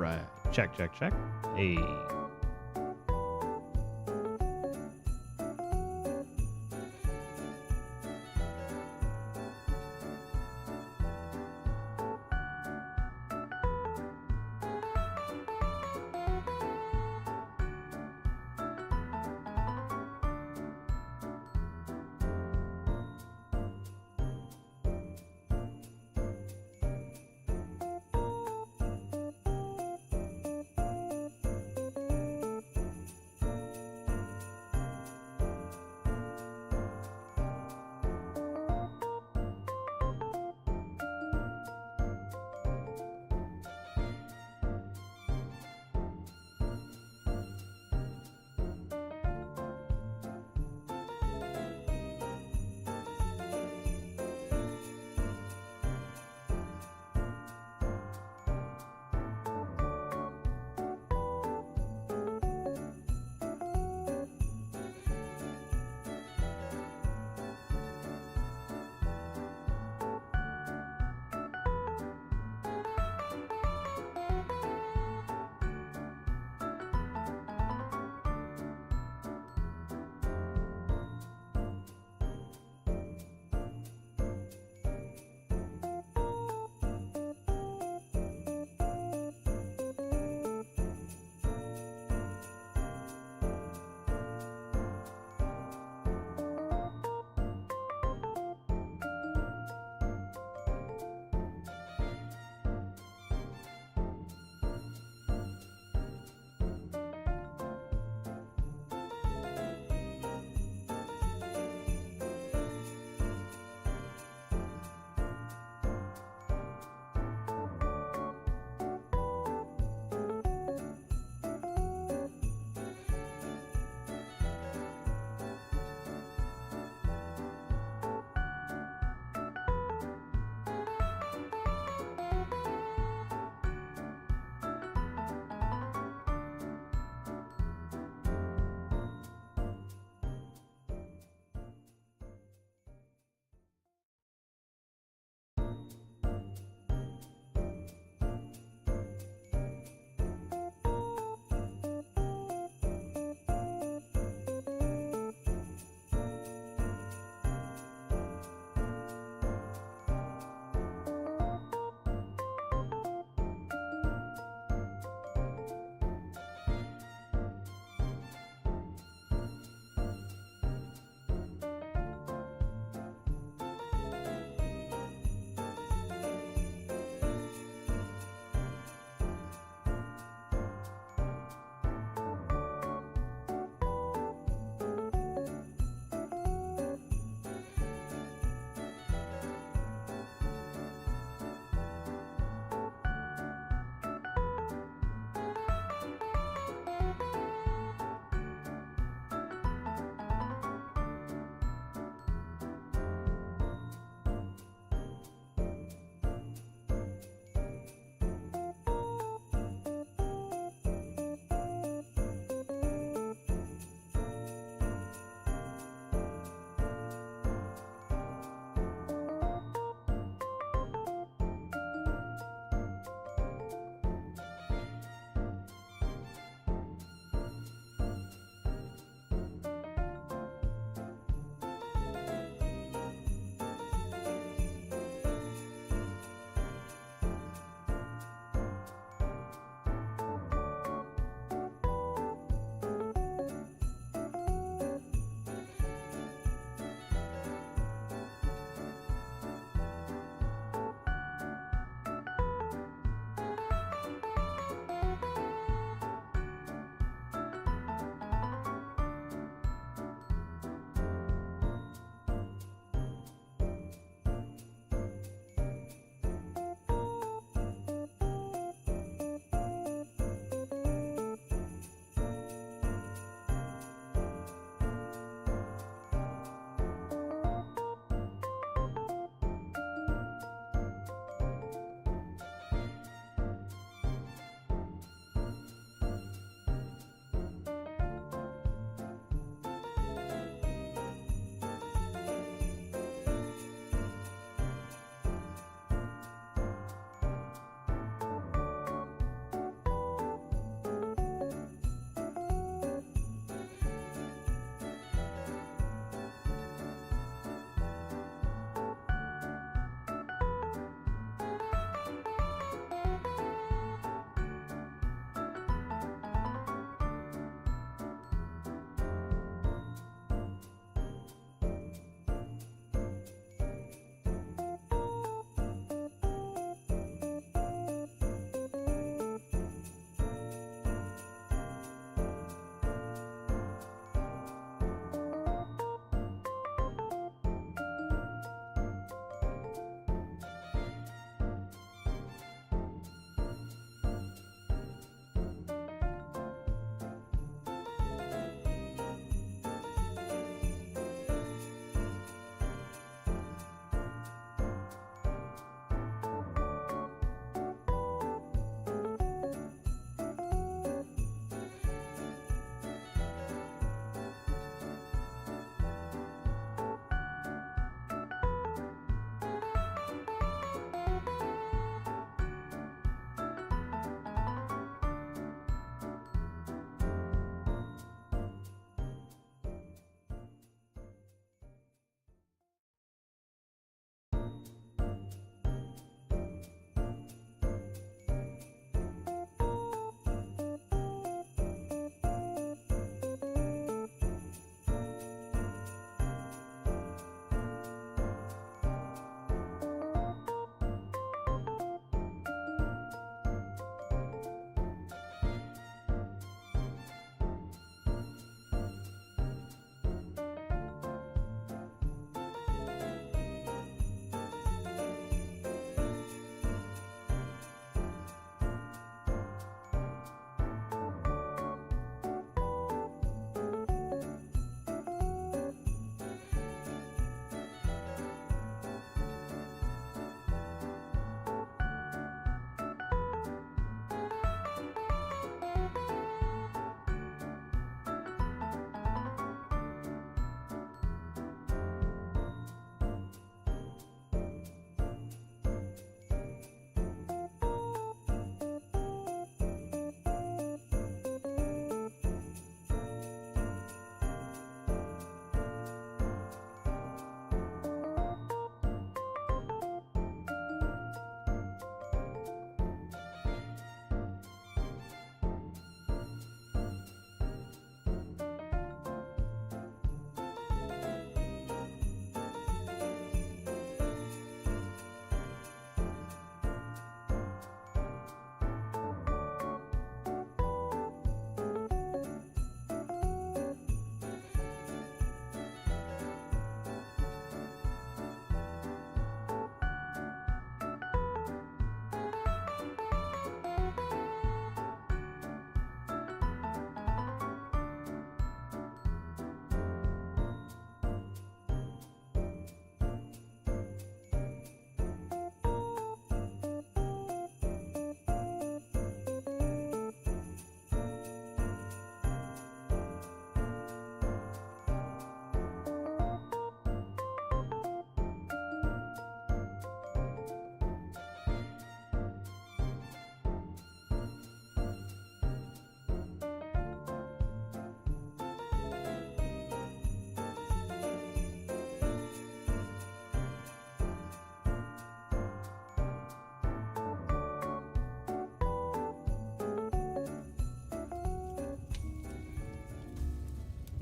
right. Check, check, check. Hey.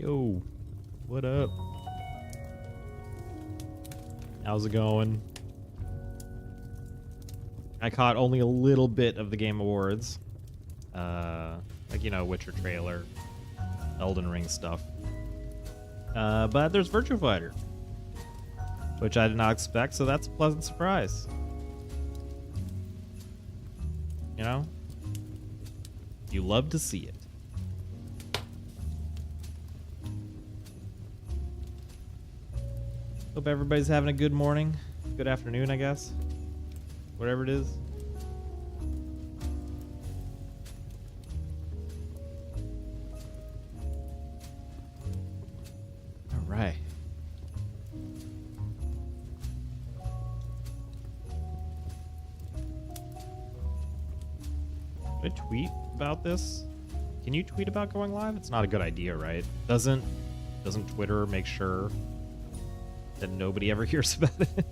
Yo, what up? How's it going? I caught only a little bit of the Game Awards. Like, you know, Witcher trailer, Elden Ring stuff. But there's Virtua Fighter, which I did not expect, so that's a pleasant surprise. You know? You love to see it. Hope everybody's having a good morning, good afternoon, I guess. Whatever it is. All right. Should I tweet about this? Can you tweet about going live? It's not a good idea, right? Doesn't Twitter make sure that nobody ever hears about it?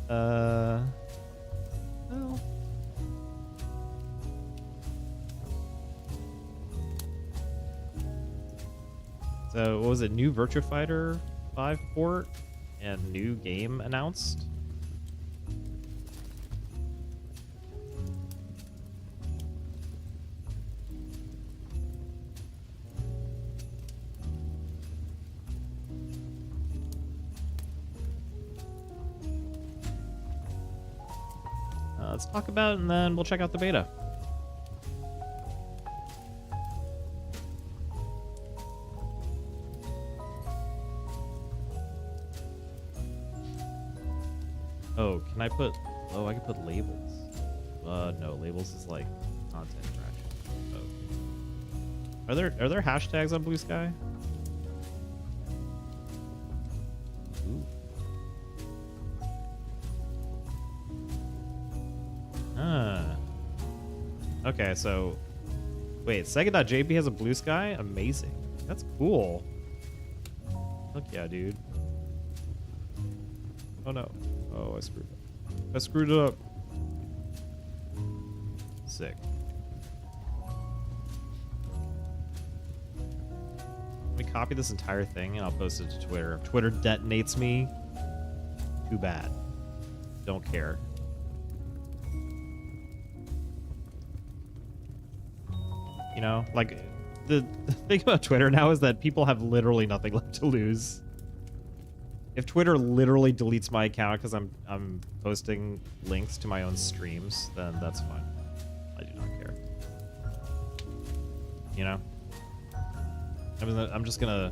Well. So, what was it? New Virtua Fighter 5 port and new game announced? Let's talk about it, and then we'll check out the beta. Oh, can I put... Oh, I can put labels. No, labels is like content track. Oh. Are there hashtags on Blue Sky? Ooh. Okay, so... Wait, Sega.jp has a Blue Sky? Amazing. That's cool. Fuck yeah, dude. Oh no. Oh, I screwed up. I screwed it up. Sick. Let me copy this entire thing and I'll post it to Twitter. If Twitter detonates me, too bad. Don't care. You know, like, the thing about Twitter now is that people have literally nothing left to lose. If Twitter literally deletes my account because I'm posting links to my own streams, then that's fine. I do not care. You know? I'm just gonna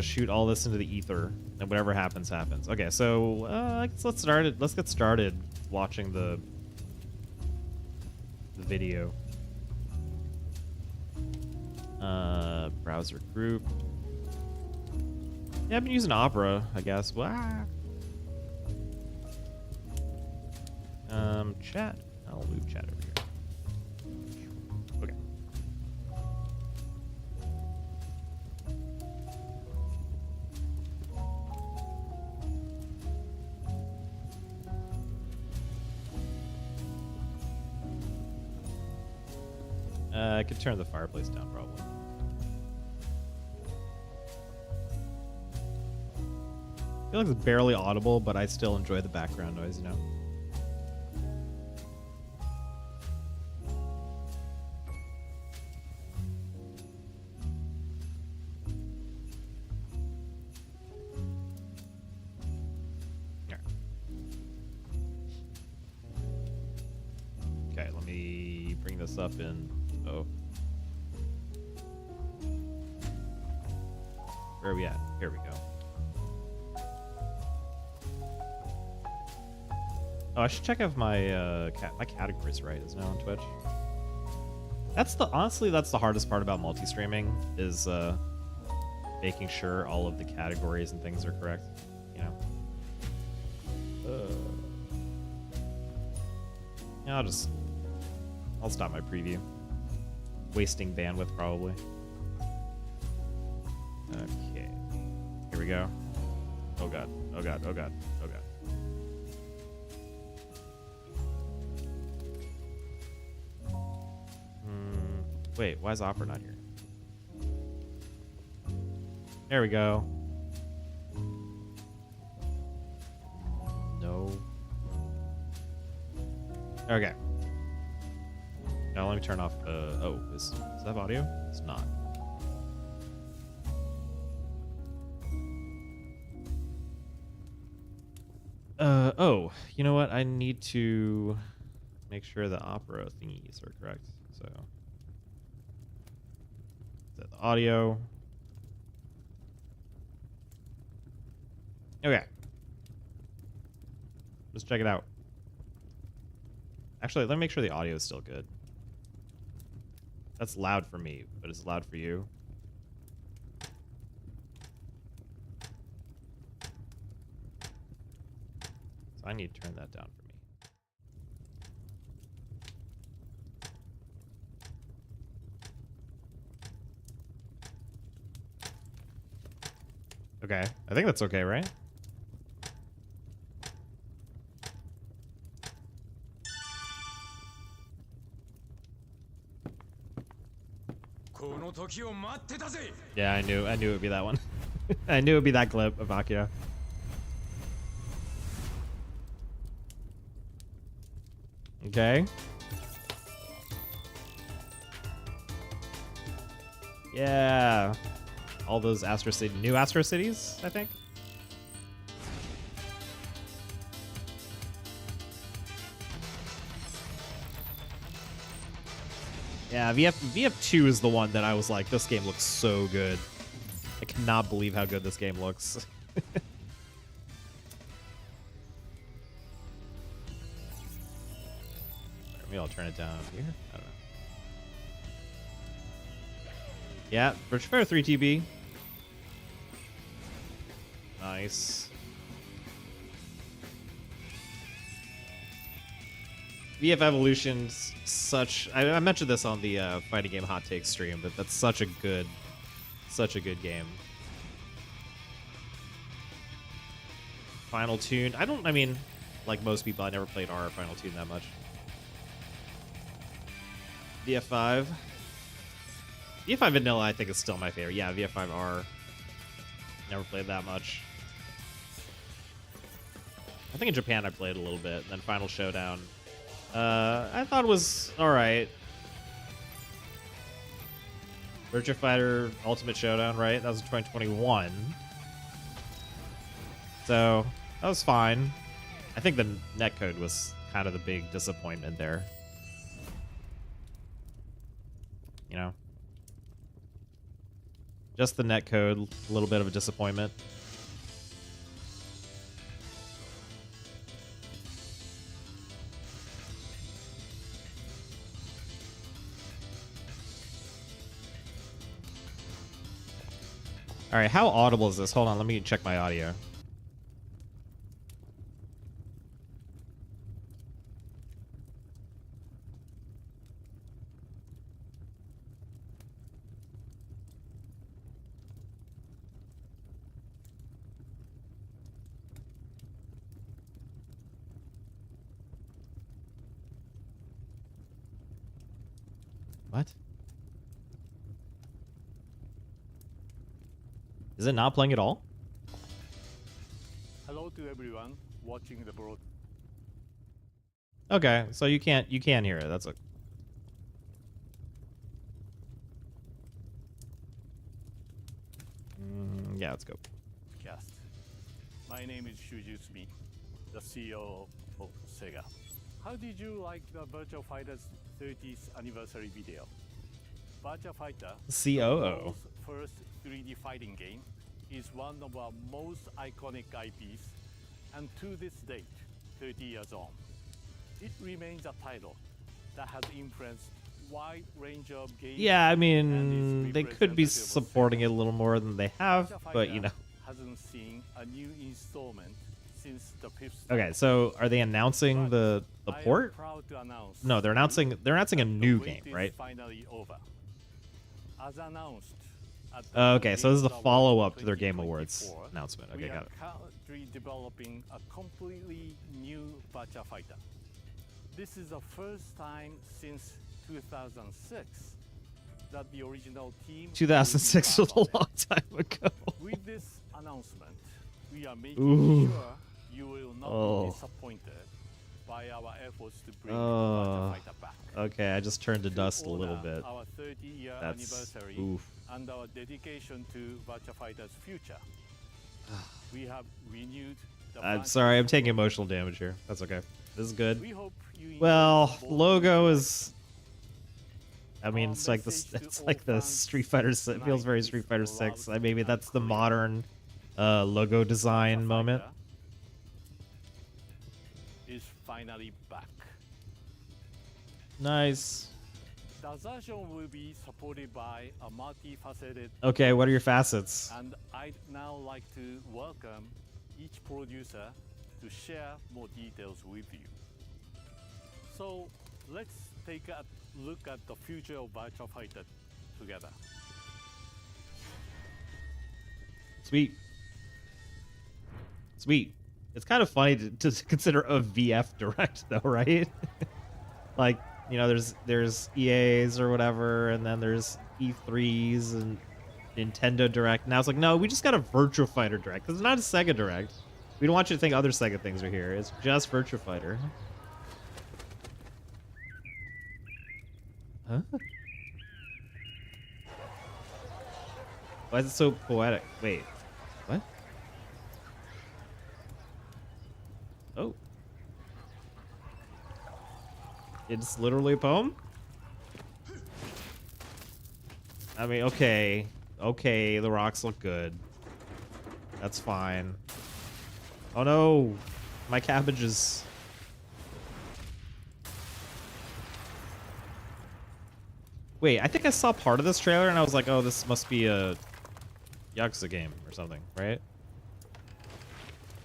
shoot all this into the ether, and whatever happens, happens. Okay, so let's start it. Let's get started watching the video. Browser group. Yeah, I've been using Opera, I guess. Wow. Chat. I'll move chat over here. Okay. I could turn the fireplace down, probably. I feel like it's barely audible, but I still enjoy the background noise, you know? Okay, let me bring this up in... Oh. Where are we at? Here we go. Oh, I should check if my my category's right. Is now on Twitch. Honestly, that's the hardest part about multi-streaming is making sure all of the categories and things are correct. You know. Yeah, I'll stop my preview. Wasting bandwidth probably. Okay. Here we go. Oh god. Oh god. Oh god. Oh god. Wait, why is Opera not here? There we go. No. Okay. Now let me turn off. Oh, is that audio? It's not. Oh, you know what? I need to make sure the Opera thingies are correct. So, is that the audio? Okay. Let's check it out. Actually, let me make sure the audio is still good. That's loud for me, but it's loud for you. So I need to turn that down for me. Okay, I think that's okay, right? Yeah, I knew it would be that one. I knew it would be that clip of Akira. Okay. Yeah. All those Astro City, new Astro Cities, I think. Yeah, VF2 is the one that I was like, this game looks so good. I cannot believe how good this game looks. Maybe I'll turn it down here. I don't know. Yeah, Virtua Fighter 3 TB. Nice. VF Evolution's such. I mentioned this on the fighting game hot take stream, but that's such a good game. Final Tune. I mean, like most people, I never played R Final Tune that much. VF5. VF5 Vanilla, I think, is still my favorite. Yeah, VF5R. Never played that much. I think in Japan I played a little bit. And then Final Showdown. I thought it was alright. Virtua Fighter Ultimate Showdown, right? That was in 2021. So, that was fine. I think the netcode was kind of the big disappointment there. You know? Just the netcode, a little bit of a disappointment. All right, how audible is this? Hold on, let me check my audio. What? Is it not playing at all? Hello to everyone watching the broad. Okay, so you can hear it. That's a. Yeah, let's go. Cast. My name is Shuju Sumi, the CEO of Sega. How did you like the Virtua Fighter's 30th anniversary video? Virtua Fighter, COO. the world's first 3D fighting game, is one of our most iconic IPs, and to this date, 30 years on, it remains a title that has influenced a wide range of games. Yeah, I mean, they could be supporting it a little more than they have, but you know. Hasn't seen a new installment since the fifth. Okay, so are they announcing the port? No, they're announcing a new game, right? Finally over. As announced. Okay, so this is the follow-up to their Game Awards announcement. Okay, got it. We are currently developing a completely new Virtua Fighter. This is the first time since 2006 that the original team 2006 was a long time ago. With this announcement, we are making Ooh. sure you will not be disappointed by our efforts to bring VIRTUA Fighter back. Okay, I just turned to dust a little honor bit. Our 30-year That's anniversary and our dedication to VIRTUA Fighter's future. We have renewed the I'm sorry, I'm taking emotional damage here. That's okay. This is good. Well, logo is. I mean, it's like the Street Fighter. It feels very Street Fighter 6. Maybe that's the modern logo design moment. Is finally back. Nice. The version will be supported by a multifaceted. Okay, what are your facets? And I'd now like to welcome each producer to share more details with you. So let's take a look at the future of VIRTUA Fighter together. Sweet. Sweet. It's kind of funny to consider a VF Direct, though, right? Like, you know, there's EAs or whatever, and then there's E3s and Nintendo Direct. Now it's like, no, we just got a VIRTUA Fighter Direct, because it's not a Sega Direct. We don't want you to think other Sega things are here. It's just VIRTUA Fighter. Huh? Why is it so poetic? Wait, what? Oh. It's literally a poem? I mean, okay. Okay, the rocks look good. That's fine. Oh no! My cabbages. Wait, I think I saw part of this trailer and I was like, oh, this must be a Yakuza game or something, right?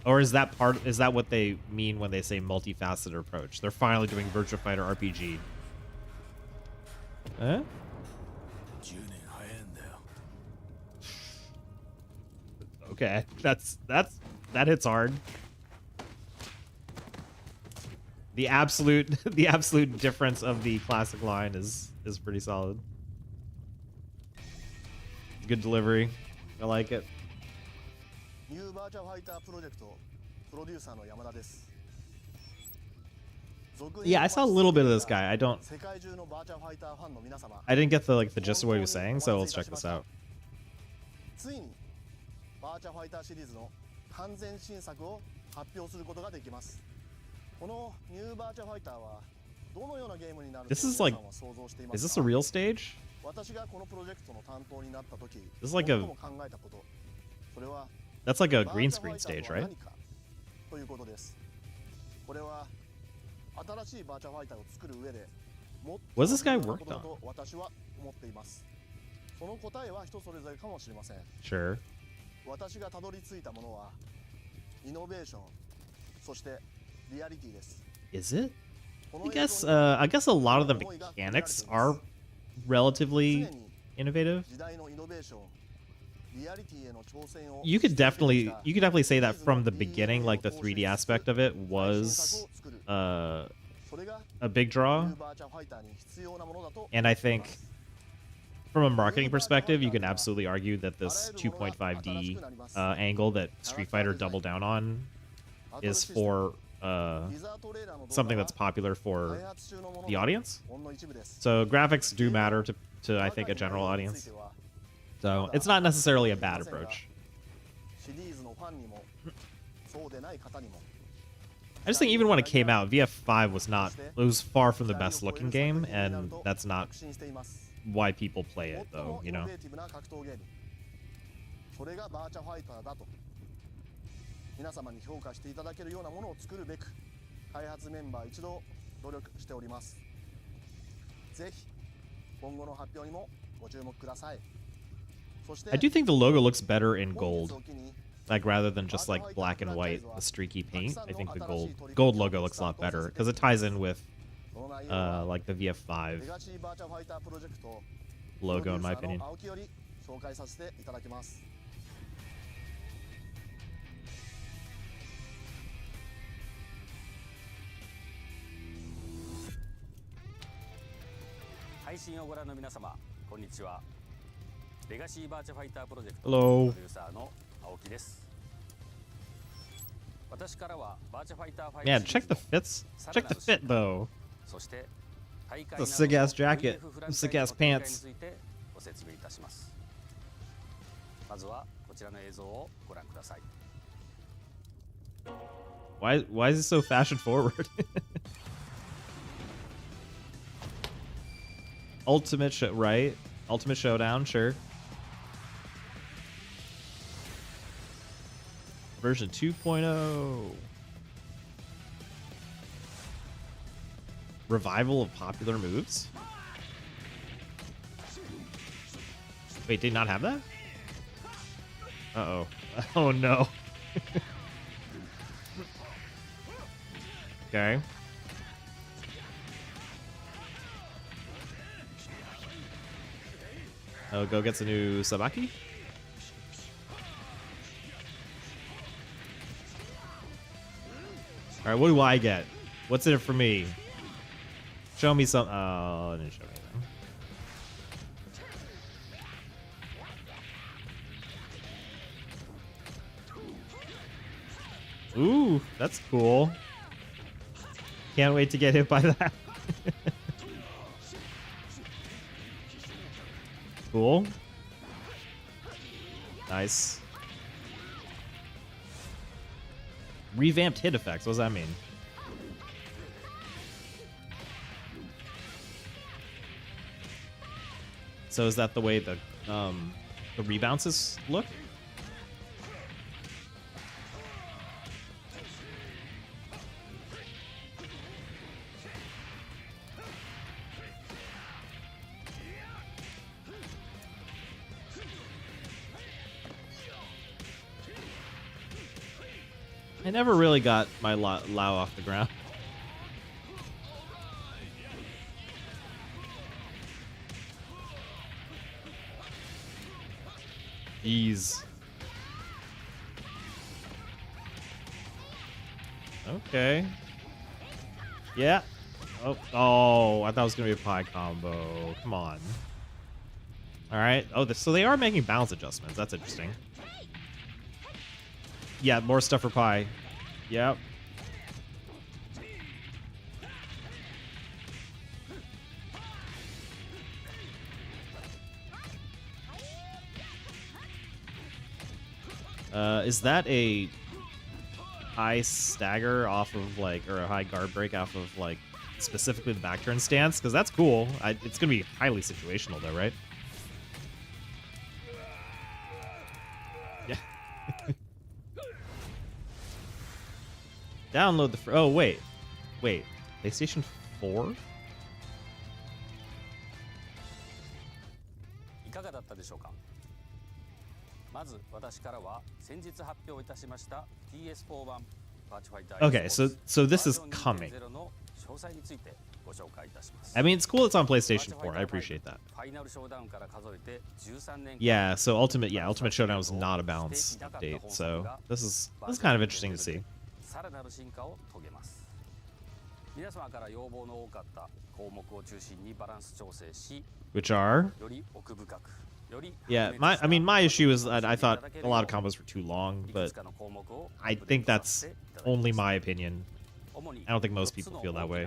Or is that what they mean when they say multifaceted approach? They're finally doing VIRTUA Fighter RPG. Huh? Okay, that hits hard. The absolute difference of the classic line is pretty solid. Good delivery. I like it. New VIRTUA Fighter project producerの山田です。 Yeah, I saw a little bit of this guy. I didn't get the gist of what he was saying, so let's check this out. ついにVIRTUA Fighter シリーズの完全新作を発表することができます。この New VIRTUA Fighter はどのようなゲームになると皆さんは想像していますか？ Is this a real stage? 私がこのプロジェクトの担当になった時、 This is like a 最も考えたこと、それは That's like a green screen stage, right? ということです。これは新しいVIRTUA Fighterを作る上で、What has this guy worked on? と私は思っています。その答えは人それぞれかもしれません。 Sure. 私がたどり着いたものはイノベーション、そしてリアリティです。 Is it? I guess a lot of the mechanics are relatively innovative. You could definitely say that from the beginning, like the 3D aspect of it was a big draw. And I think from a marketing perspective, you can absolutely argue that this 2.5D angle that Street Fighter doubled down on is for something that's popular for the audience. So graphics do matter to I think a general audience. So it's not necessarily a bad approach. I just think even when it came out, VF5 was far from the best looking game, and that's not why people play it though, you know. 皆様に評価していただけるようなものを作るべく開発メンバー一同努力しております。ぜひ今後の発表にもご注目ください。そして I do think the logo looks better in gold. Like rather than just like black and white, the streaky paint. I think the gold logo looks a lot better because it ties in with like the VF5 logo in my opinion. 紹介させていただきます。 配信をご覧の皆様、こんにちは。レガシーバーチャファイタープロジェクト Hello. プロデューサーの青木です。私からはバーチャファイター5 Man, check the fits. Check the fit though. そして大会 It's a sick ass などの jacket. VF フランチャイズ Sick ass の展開に pants. ついてご説明いたします。まずはこちらの映像をご覧ください。Why is it so fashion forward? Ultimate show, right? Ultimate Showdown, sure. Version 2.0. Revival of popular moves? Wait, did he not have that? Uh-oh. Oh no. Okay. Oh, go gets a new Sabaki? Alright, what do I get? What's in it for me? Show me some. Oh, it didn't show me anything. Ooh, that's cool. Can't wait to get hit by that. Cool. Nice. Revamped hit effects. What does that mean? So is that the way the rebounces look? I never really got my Lao off the ground. Ease. Okay. Yeah. Oh, I thought it was going to be a pie combo. Come on. All right. Oh, so they are making balance adjustments. That's interesting. Yeah, more stuff for pie. Yep. Is that a high stagger off of like, or a high guard break off of like specifically the back turn stance? Because that's cool. It's gonna be highly situational though, right? Yeah. Download the. Oh wait, PlayStation 4. いかがだったでしょうか。まず私からは先日発表いたしました PS4 版バーチャファイター Okay, so this is coming. の詳細についてご紹介いたします。I mean, it's cool it's on PlayStation 4. I appreciate that. ファイナルショーダウンから数えて13年 Yeah, so Ultimate Showdown was not a balance update, so this is kind of interesting to see. さらなる進化を遂げます。皆様から要望の多かった項目を中心にバランス調整し、 Which are? より奥深く。Yeah, my issue is that I thought a lot of combos were too long, but I think that's only my opinion. I don't think most people feel that way.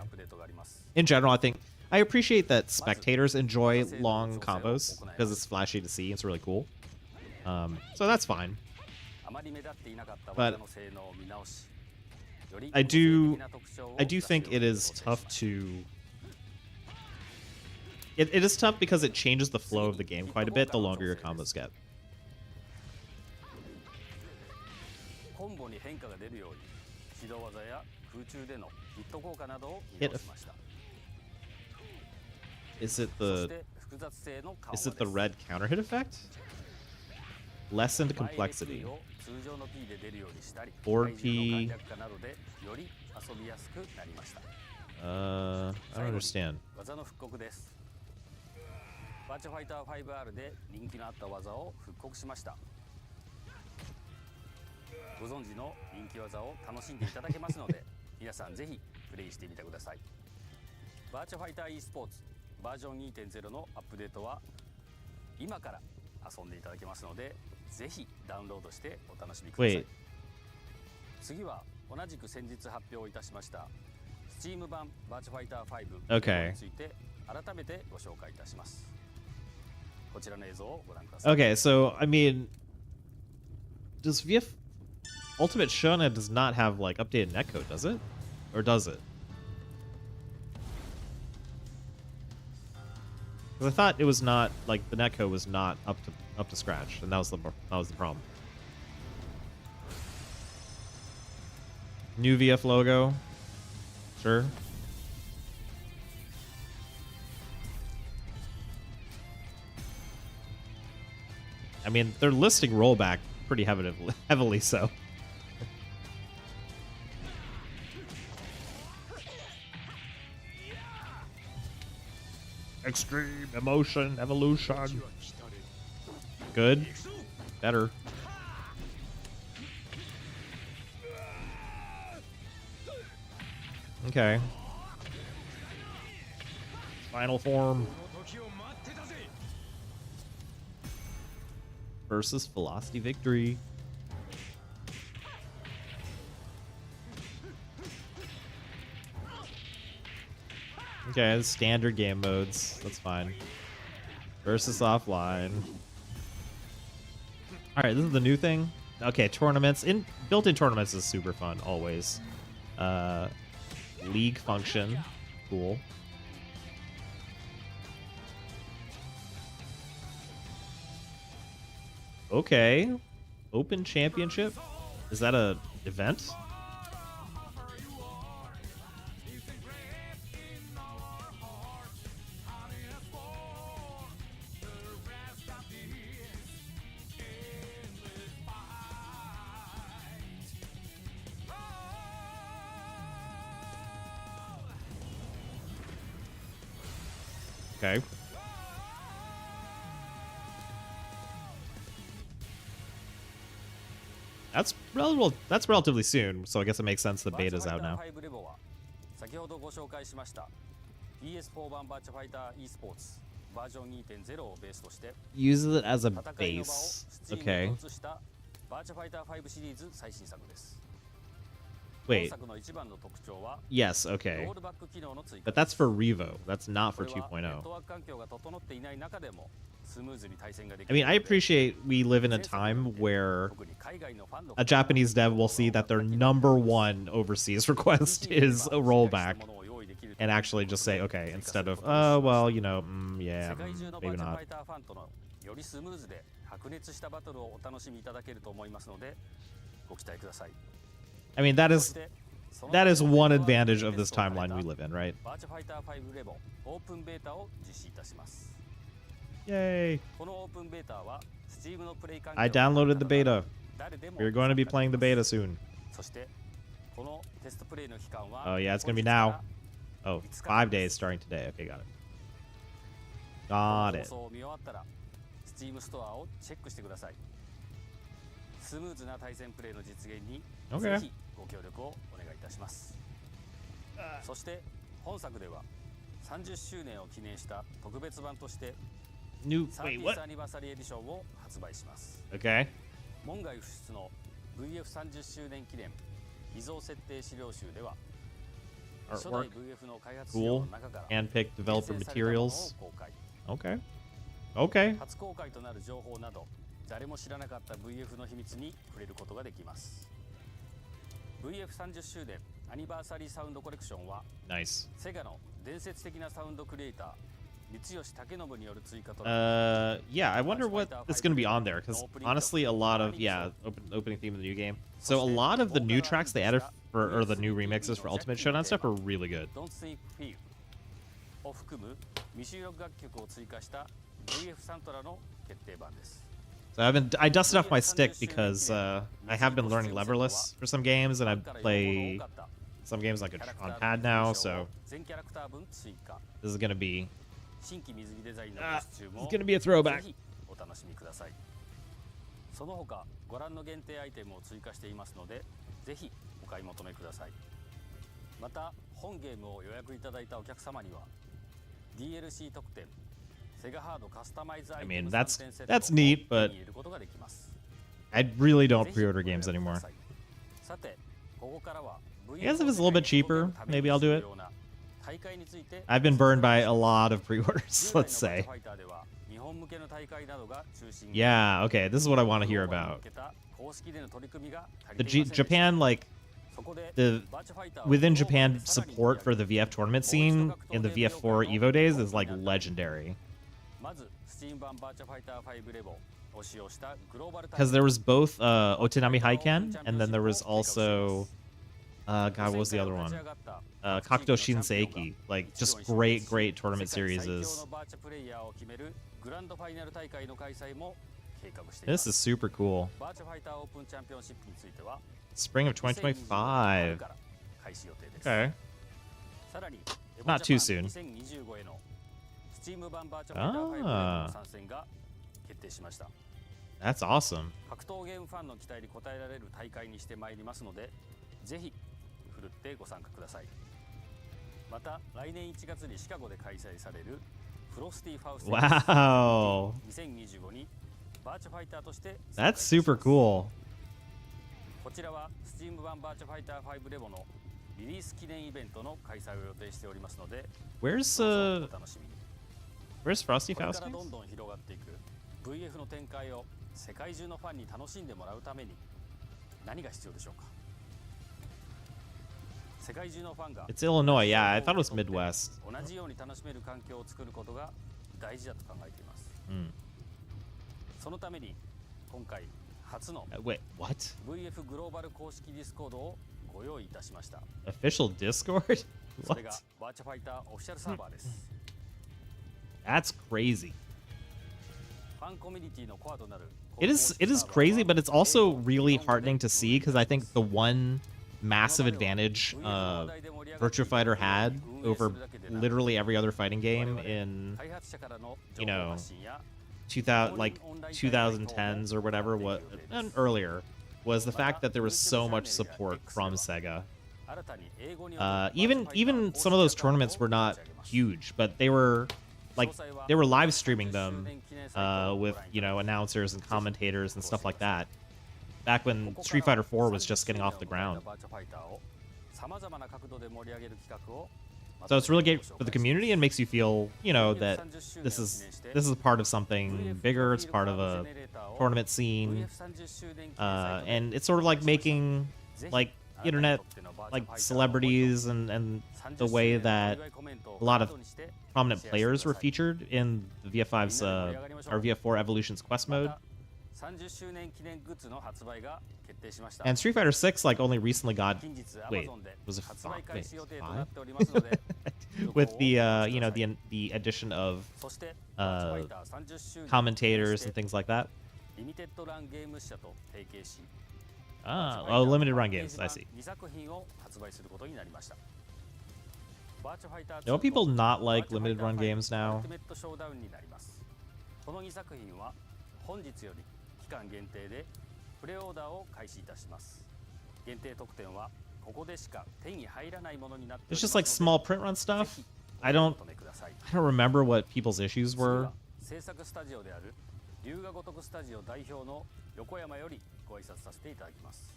In general, I appreciate that spectators enjoy long combos because it's flashy to see. It's really cool. So that's fine. But I do think it is tough to. It is tough because it changes the flow of the game quite a bit the longer your combos get. Is it the red counter hit effect? Lessened complexity. Forward P. I don't understand. バーチャファイター 5R で人気のあった技を復刻しました。ご存知の人気技を楽しんでいただけますので、皆さんぜひプレイしてみてください。バーチャファイター e スポーツバージョン 2.0 のアップデートは今から遊んでいただけますので、ぜひダウンロードしてお楽しみください。 Wait. 次は同じく先日発表いたしました Steam 版バーチャファイター5 Okay. について改めてご紹介いたします。こちらの映像をご覧ください。 Okay, so I mean, does VF Ultimate Shona does not have like updated netcode, does it? Or does it? Because I thought it was not like the netcode was not up to scratch, and that was the problem. New VF logo, sure. I mean, they're listing rollback pretty heavily so. Extreme emotion evolution. Good. Better. Okay. Final form. Versus Velocity Victory. Okay, standard game modes. That's fine. Versus offline. Alright, this is the new thing. Okay, tournaments. Built-in tournaments is super fun, always. League function. Cool. Okay. Open Championship? Is that a event? Okay. That's relatively soon, so I guess it makes sense the beta's out now. REVO は先ほどご紹介しました PS4 版バーチャファイター e スポーツバージョン 2.0 をベースとして Uses it as a 戦いの場を base. Steam Okay. に移したバーチャファイター5シリーズ最新作です。 Wait. 本作の一番の特徴は Yes, okay. ロールバック機能の追加 But that's for REVO. That's not こ for れはネット 2.0. ワーク環境が整っていない中でもスムーズに対戦ができ I る mean, I appreciate we live in a time where 特に海外のファンの a Japanese dev will see that their number one overseas request is a rollback and actually just say, okay, instead of, oh, well, you know, yeah, 世界中のバー maybe チャフ not. ァイターファンとのよりスムーズで白熱したバトルをお楽しみいただけると思いますのでご期待ください。 I mean, that そ is してその that is 中で one は advantage of テ this ストされた timeline we live in, right? バーチャファイター5レボオープンベータを実施いたします。 Yay. このオープンベータは Steam のプレイ環境 I downloaded the beta. 誰でも We're going to be playing the beta soon. そしてこのテストプレイの期間は Oh, yeah, it's going to be now. Oh, 5 days starting today. Okay, got it. Got 放 it. 送を見終わったら Steam ストアをチェックしてください。スムーズな対戦プレイの実現に Okay. ぜひご協力をお願いいたします。そして本作では30周年を記念した特別版として New. 30th Wait, what? アニバーサリーエディションを発売します。 Okay. 門外不出の VF30 周年記念秘蔵設定資料集では初代 Artwork. VF の開発資料の Cool. 中から Handpicked 厳 developer 選されたものを materials. 公開。 Okay. Okay. 初公開となる情報など誰も知らなかった VF の秘密に触れることができます。 VF30 周年アニバーサリーサウンドコレクションは Nice. セガの伝説的なサウンドクリエイター三吉武信による追加となる Yeah, I wonder what is going to be on there, because honestly, a lot of, yeah, opening theme of the new game. So a lot of the new tracks they added or the new remixes for Ultimate Showdown stuff are really good. Don't Sleep Feel を含む未収録楽曲を追加した VF サントラの決定版です。 So I dusted off my stick because I have been learning leverless for some games, and I play some games like on pad now, so 全キャラクター分追加 this is going to be 新規水着デザインのコスチューム it's を gonna be a throwback. ぜひお楽しみください。その他ご覧の限定アイテムを追加していますのでぜひお買い求めください。また本ゲームを予約いただいたお客様には DLC 特典 I mean, that's neat, but I really don't pre-order games anymore. I guess if it's a little bit cheaper, maybe I'll do it. I've been burned by a lot of pre-orders, let's say. Yeah, okay, this is what I want to hear about. Japan, like, within Japan, support for the VF tournament scene in the VF4 Evo days is, like, legendary. Because there was both Otinami Haiken, and then there was also... God, what was the other one? Kakuto Shinseiki. Like, just great tournament series. This is super cool. Spring of 2025. Okay. Not too soon. Ah. That's awesome. ふるってご参加ください。また来年1月にシカゴで開催されるフロスティファウス2025にバーチャファイターとして That's super cool. こちらはスチーム版バーチャファイター5レボのリリース記念イベントの開催を予定しておりますので、Where's Frosty これ Faust? からどんどん広がっていく VF の展開を世界中のファンに楽しんでもらうために何が必要でしょうか。 It's Illinois, yeah, I thought it was Midwest. Wait, what? Official Discord? What? That's crazy. It is crazy, but it's also really heartening to see because I think the one massive advantage Virtua Fighter had over literally every other fighting game in, you know, 2010s or whatever, and earlier, was the fact that there was so much support from Sega. Even some of those tournaments were not huge, but they were live streaming them with, you know, announcers and commentators and stuff like that. Back when Street Fighter 4 was just getting off the ground. So it's really great for the community and makes you feel, you know, that this is part of something bigger. It's part of a tournament scene, and it's sort of like making like internet like celebrities and the way that a lot of prominent players were featured in the VF5's or VF4 Evolution's quest mode. And Street Fighter 6 like only recently got was it 5? With the you know, the addition of commentators and things like that. Oh, limited run games, I see. Don't people not like limited run games now? 期間限定でプレオーダーを開始いたします。限定特典はここでしか手に入らないものになっております。It's just like small print run stuff. I don't remember what people's issues were. 制作スタジオである龍が如くスタジオ代表の横山よりご挨拶させていただきます。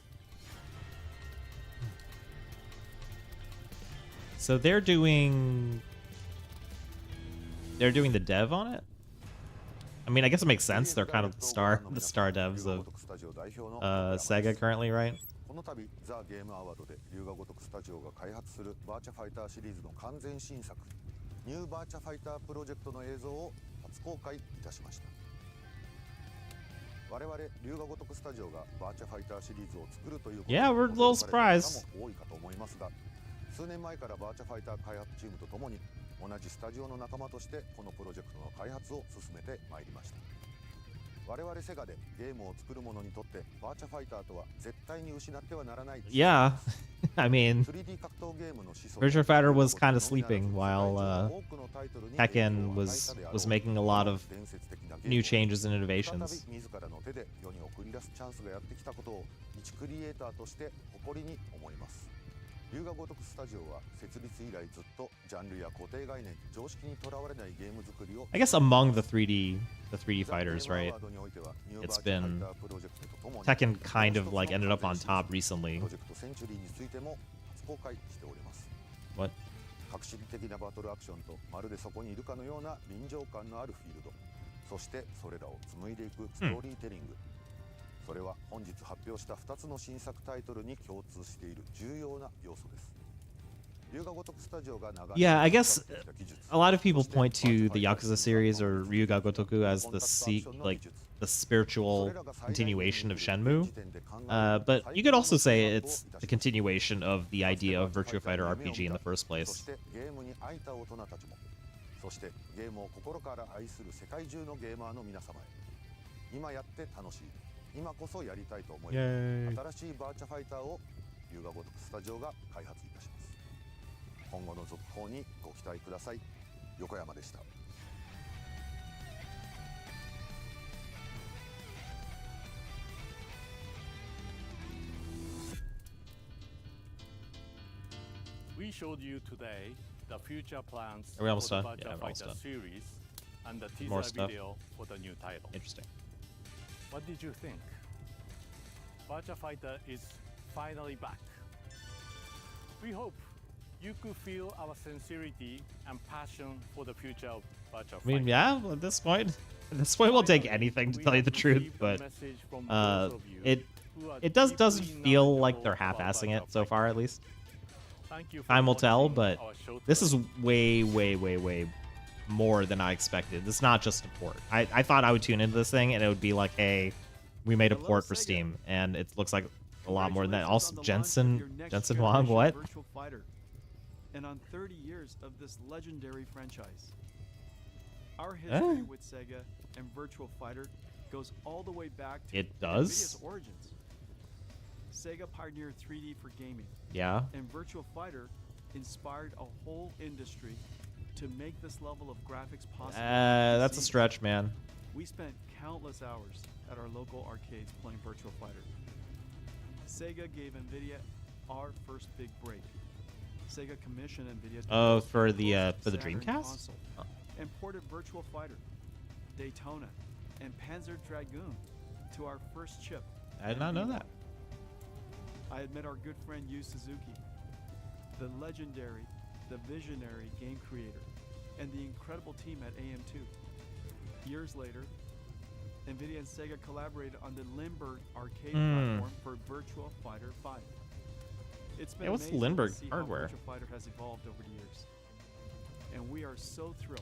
So they're doing the dev on it? I mean, I guess it makes sense. They're kind of the star devs of Sega currently, right? この度ザ・ゲームアワードで龍が如くスタジオが開発するバーチャファイターシリーズの完全新作ニューバーチャファイタープロジェクトの映像を初公開いたしました。我々龍が如くスタジオがバーチャファイターシリーズを作るということ Yeah, we're a little surprised. 多いかと思いますが、数年前からバーチャファイター開発チームとともに同じスタジオの仲間としてこのプロジェクトの開発を進めてまいりました。我々セガでゲームを作る者にとってバーチャファイターとは絶対に失ってはならない。Yeah, I mean, Virtua Fighter was kind of sleeping while Tekken was making a lot of new changes and innovations. 自らの手で世に送り出すチャンスがやってきたことを一クリエイターとして誇りに思います。龍が如くスタジオは設立以来ずっとジャンルや固定概念、常識にとらわれないゲーム作りを I guess among the 3D fighters, right? It's been Tekken kind of like ended up on top recently. プロジェクトセンチュリーについても初公開しております。 What? 革新的なバトルアクションとまるでそこにいるかのような臨場感のあるフィールド、そしてそれらを紡いでいくストーリーテリング、それは本日発表した2つの新作タイトルに共通している重要な要素です。 Yeah, I guess a lot of people point to the Yakuza series or Ryuga Gotoku as the spiritual continuation of Shenmue. But you could also say it's the continuation of the idea of Virtua Fighter RPG in the first place. そしてゲームを心から愛する世界中のゲーマーの皆様へ、今やって楽しい、今こそやりたいと思い、新しいバーチャファイターを龍が如くスタジオが開発いたします。今後の続報にご期待ください。横山でした。We showed you today the future plans Are we almost for the done? Yeah, VIRTUA I'm almost Fighter done. series and the More teaser stuff. video for the new title. Interesting. What did you think? VIRTUA Fighter is finally back. We hope you could feel our sincerity and passion for the future of VIRTUA I mean, Fighter. yeah, at this point we'll take anything to tell you the truth, but it doesn't feel like they're half-assing it so far, at least. Time will tell, but this is way more than I expected. It's not just a port. I thought I would tune into this thing and it would be like, hey, we made a port for Steam, and it looks like a lot more than that. Also, Jensen Huang, what? Virtual Fighter, and on 30 years of this legendary franchise. Our history with Sega and Virtual Fighter goes all the way back to It does? NVIDIA's origins. Sega pioneered 3D for gaming. Yeah. And Virtual Fighter inspired a whole industry to make this level of graphics possible. That's a stretch, man. We spent countless hours at our local arcades playing Virtual Fighter. Sega gave NVIDIA our first big break. Sega commissioned NVIDIA to for the Saturn Dreamcast? console and ported Virtual Fighter, Daytona, and Panzer Dragoon to our first chip. I did not know that. I had met our good friend Yu Suzuki, the legendary, the visionary game creator, and the incredible team at AM2. Years later, NVIDIA and Sega collaborated on the Lindbergh arcade platform for Virtua Fighter 5. It's been what's amazing Lindbergh to see hardware? how Virtua Fighter has evolved over the years. And we are so thrilled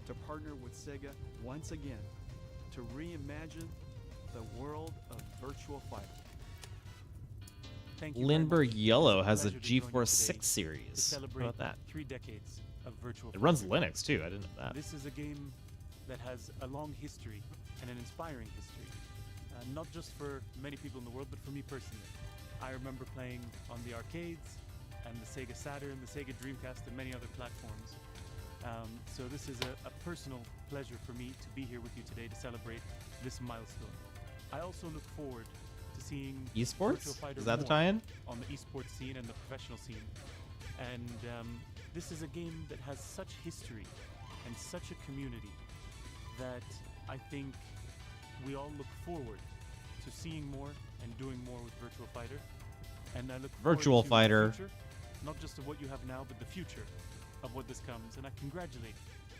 to partner with Sega once again to reimagine the world of Virtua Fighter. Thank you Lindbergh very much. Yellow It's a has a pleasure to join you GeForce today 6 to series. How celebrate about that? 3 decades of Virtual It runs Fighter. Linux too. I didn't know that. This is a game that has a long history and an inspiring history, not just for many people in the world, but for me personally. I remember playing on the arcades and the Sega Saturn, the Sega Dreamcast, and many other platforms. So this is a personal pleasure for me to be here with you today to celebrate this milestone. I also look forward to seeing Esports? Virtua Fighter Is that the more tie-in? on the esports scene and the professional scene. And this is a game that has such history and such a community that I think we all look forward to seeing more and doing more with Virtua Fighter. And I look forward Virtual to Fighter. the future, not just of what you have now, but the future of what this comes. And I congratulate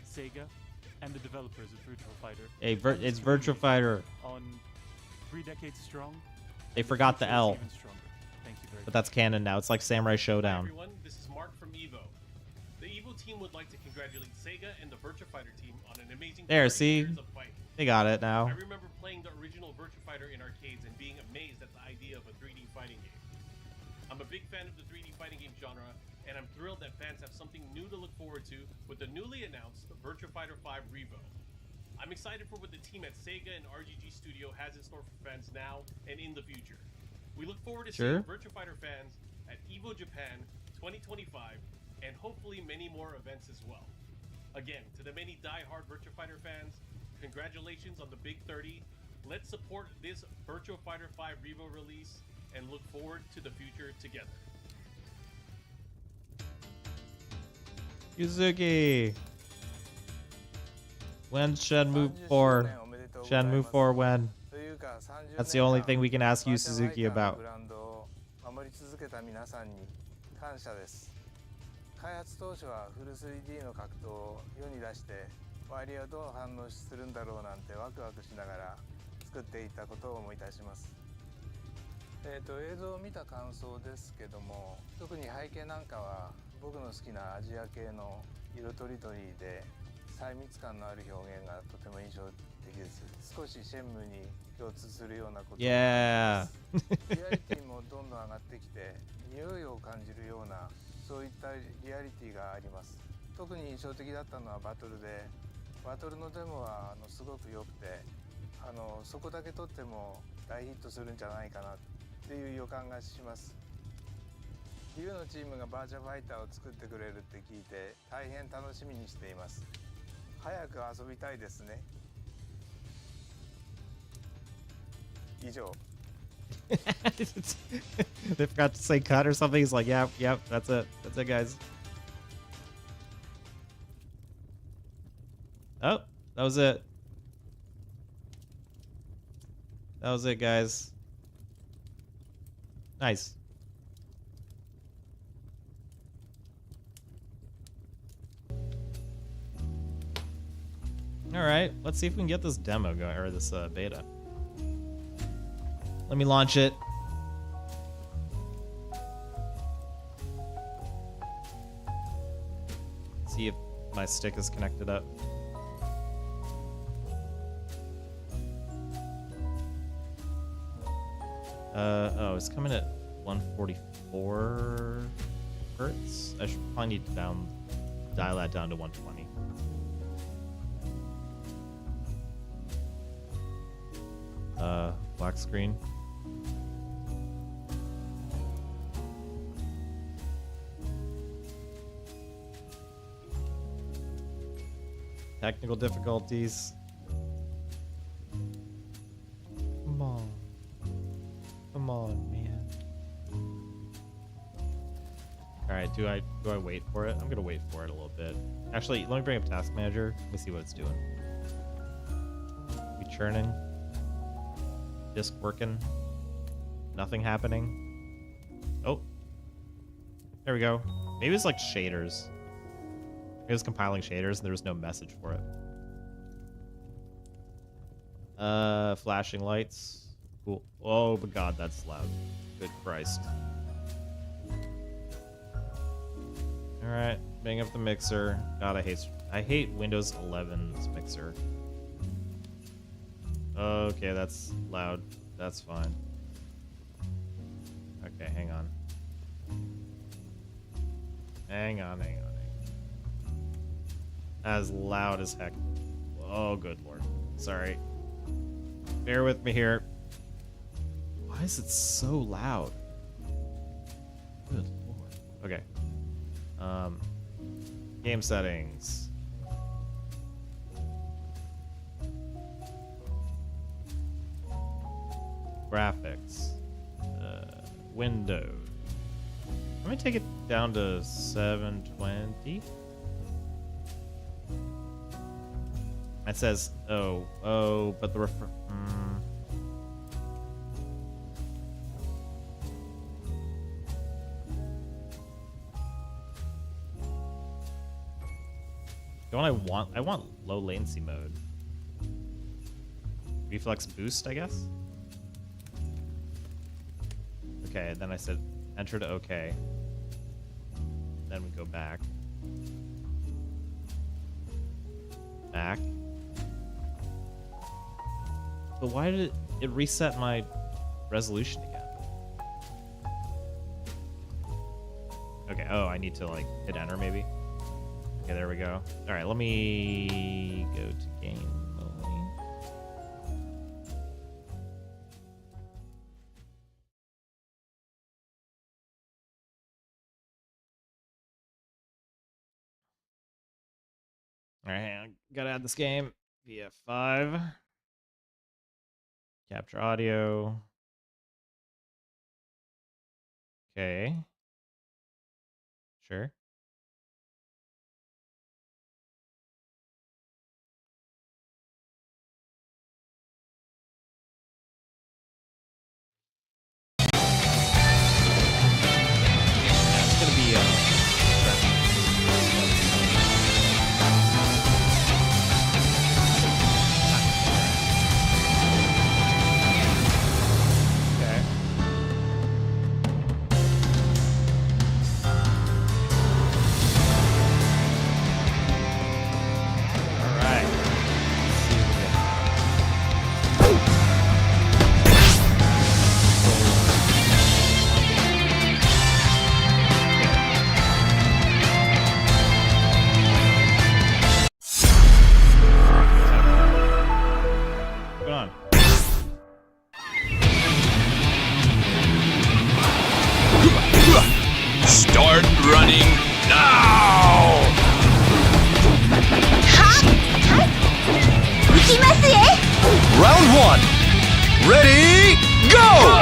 Sega and the developers of Virtual Fighter. Hey, and this it's Virtua community Fighter. on 3 decades strong. They and forgot the future is L. even stronger. Thank you very But much. that's canon now. It's like Samurai Hi Showdown. everyone, this is Mark from EVO. The EVO team would like to congratulate Sega and the Virtua Fighter team on an amazing There, 30 see? years of fighting. They got it now. I remember playing the original Virtua Fighter in arcades and being amazed at the idea of a 3D fighting game. I'm a big fan of the 3D fighting game genre, and I'm thrilled that fans have something new to look forward to with the newly announced Virtua Fighter 5 REVO. I'm excited for what the team at Sega and RGG Studio has in store for fans now and in the future. We look forward to seeing Virtua Fighter fans at EVO Japan 2025 and hopefully many more events as well. Again, to the many die-hard Virtua Fighter fans, congratulations on the Big 30. Let's support this Virtua Fighter 5 REVO release and look forward to the future together. Yuzuki. When Shenmue 4? Shenmue 4 when? That's the only thing we can ask you Suzuki about. 開発当初はフル 3D の格闘を世に出して周りはどう反応するんだろうなんてワクワクしながら作っていたことを思い出します。映像を見た感想ですけども、特に背景なんかは僕の好きなアジア系の色とりどりで細密感のある表現がとても印象的です。少しシェンムーに共通するようなことを思います。リアリティもどんどん上がってきて匂いを感じるようなそういったリアリティがあります。特に印象的だったのはバトルで、バトルのデモはすごく良くて、そこだけ撮っても大ヒットするんじゃないかなっていう予感がします。Uのチームがバーチャファイターを作ってくれるって聞いて大変楽しみにしています。早く遊びたいですね。以上。They forgot to say cut or something. He's like, yep, that's it. That's it, guys. Oh, that was it. That was it, guys. Nice. All right, let's see if we can get this demo going, or this beta. Let me launch it. See if my stick is connected up. Oh, it's coming at 144 hertz. I should probably need to dial that down to 120. Black screen. Technical difficulties. Come on. Come on, man. Alright, do I wait for it? I'm gonna wait for it a little bit. Actually, let me bring up Task Manager. Let me see what it's doing. We churning. Disk working. Nothing happening. Oh. There we go. Maybe it's like shaders. It was compiling shaders and there was no message for it. Flashing lights. Cool. Oh my god, that's loud. Good Christ. Alright, bring up the mixer. God, I hate Windows 11's mixer. Okay, that's loud. That's fine. Okay, hang on. Hang on. As loud as heck. Oh, good lord. Sorry. Bear with me here. Why is it so loud? Good lord. Okay. Game settings. Graphics. Windows. Let me take it down to 720. It says, oh, but the Don't I want low latency mode. Reflex boost, I guess? Okay, then I said enter to OK. Then we go back. Back. But why did it reset my resolution again? Okay, oh, I need to like hit enter maybe. Okay, there we go. All right, let me go to game mode. All right, I gotta add this game. VF5. Capture audio. Okay. Sure. Ready, go!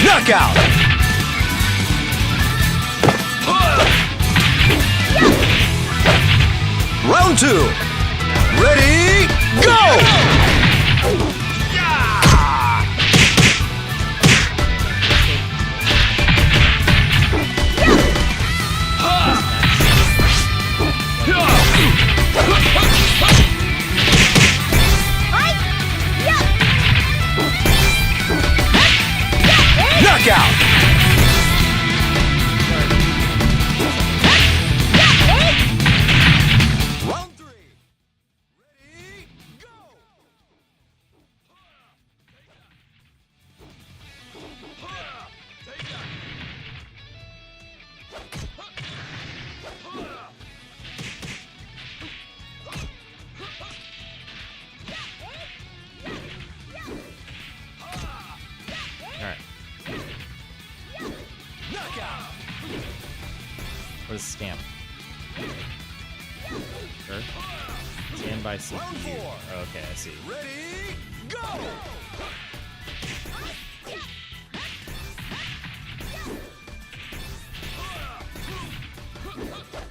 Knockout! Round 2. Ready, go! Knockout! Round 3. Ready, go! All right. Knockout! What is scam? Sure. Stand by CPU. Round 4. Okay, I see. Ready, go!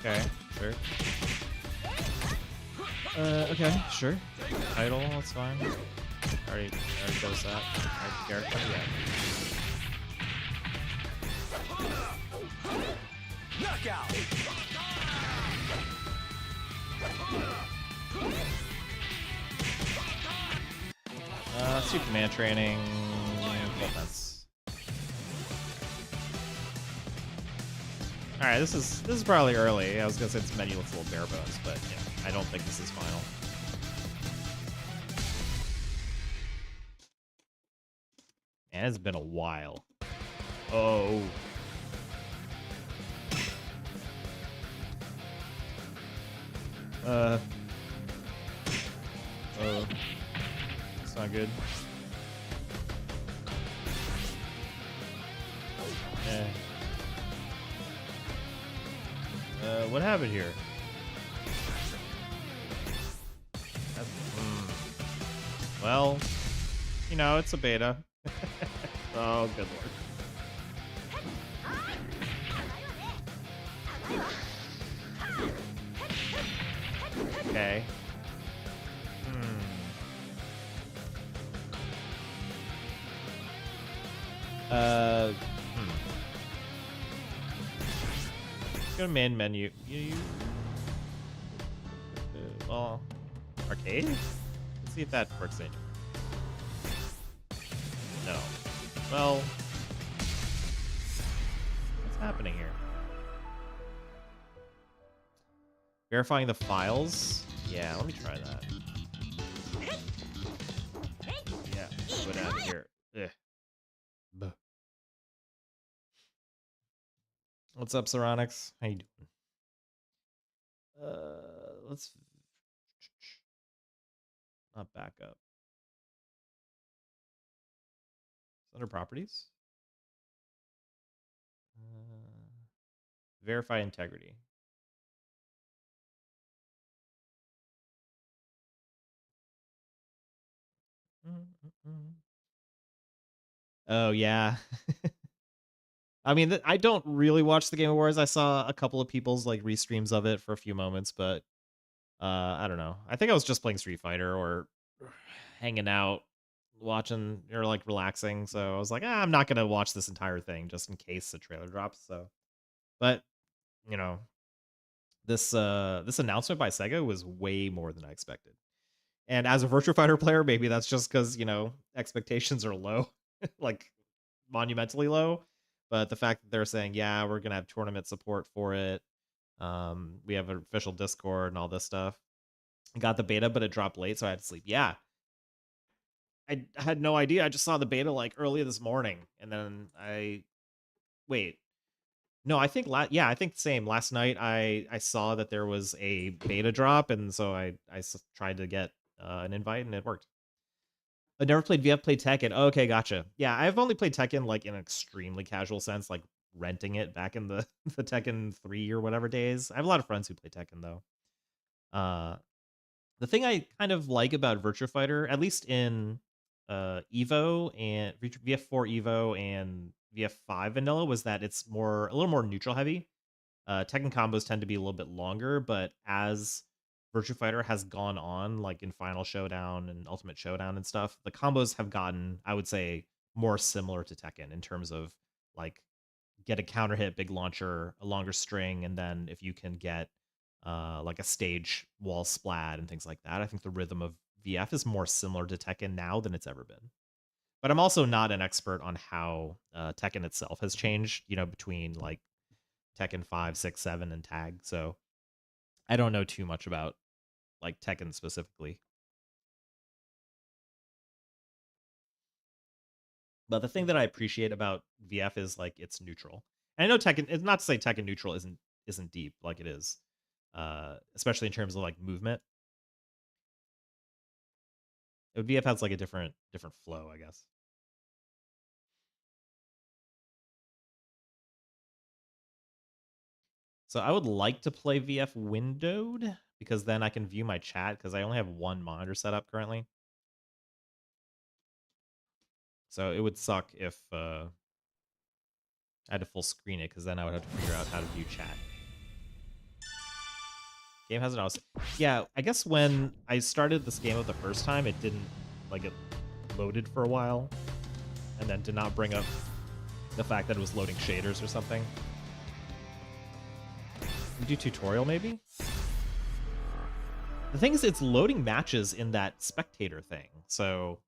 Okay, sure. Okay, sure. Title, that's fine. Already does that. Already character, yeah. Knockout! Let's do command training. Defense. All right, this is probably early. I was gonna say this menu looks a little bare bones, but yeah, I don't think this is final. Man, it's been a while. Oh. Oh. It's not good. Yeah. What happened here? Well, you know, it's a beta. Oh, good lord. Okay. Go to main menu. Well, arcade? Let's see if that works in. No. Well, what's happening here? Verifying the files? Yeah, let me try that. Yeah, go down here. Ugh. Buh. What's up, Ceronix? How you doing? Let's not back up. It's under properties. Verify integrity. Oh yeah. I mean, I don't really watch the Game Awards. I saw a couple of people's like restreams of it for a few moments, but I don't know. I think I was just playing Street Fighter or hanging out, watching or like relaxing. So I was like, I'm not gonna watch this entire thing just in case the trailer drops. So, but you know, this announcement by Sega was way more than I expected. And as a Virtua Fighter player, maybe that's just because, you know, expectations are low, like monumentally low. But the fact that they're saying, yeah, we're going to have tournament support for it. We have an official Discord and all this stuff. I got the beta, but it dropped late, so I had to sleep. Yeah. I had no idea. I just saw the beta like earlier this morning, and then wait. No, I think I think same. Last night I saw that there was a beta drop, and so I tried to get an invite, and it worked. I never played VF, played Tekken. Oh, okay, gotcha. Yeah, I've only played Tekken like in an extremely casual sense, like renting it back in the the Tekken 3 or whatever days. I have a lot of friends who play Tekken though. The thing I kind of like about Virtua Fighter, at least in Evo and VF4 Evo and VF5 Vanilla, was that it's a little more neutral heavy. Tekken combos tend to be a little bit longer, but as Virtua Fighter has gone on, like in Final Showdown and Ultimate Showdown and stuff, the combos have gotten, I would say, more similar to Tekken in terms of like get a counter hit, big launcher, a longer string, and then if you can get like a stage wall splat and things like that. I think the rhythm of VF is more similar to Tekken now than it's ever been. But I'm also not an expert on how Tekken itself has changed, between like Tekken 5, 6, 7, and Tag. So I don't know too much about like Tekken specifically. But the thing that I appreciate about VF is like it's neutral. And I know Tekken, it's not to say Tekken neutral isn't deep like it is. Especially in terms of like movement. VF has like a different flow, I guess. So I would like to play VF windowed because then I can view my chat because I only have one monitor set up currently. So it would suck if I had to full screen it because then I would have to figure out how to view chat. Game hasn't always... Yeah, I guess when I started this game up the first time, it didn't, like, it loaded for a while, and then did not bring up the fact that it was loading shaders or something. We do tutorial, maybe? The thing is, it's loading matches in that spectator thing, so...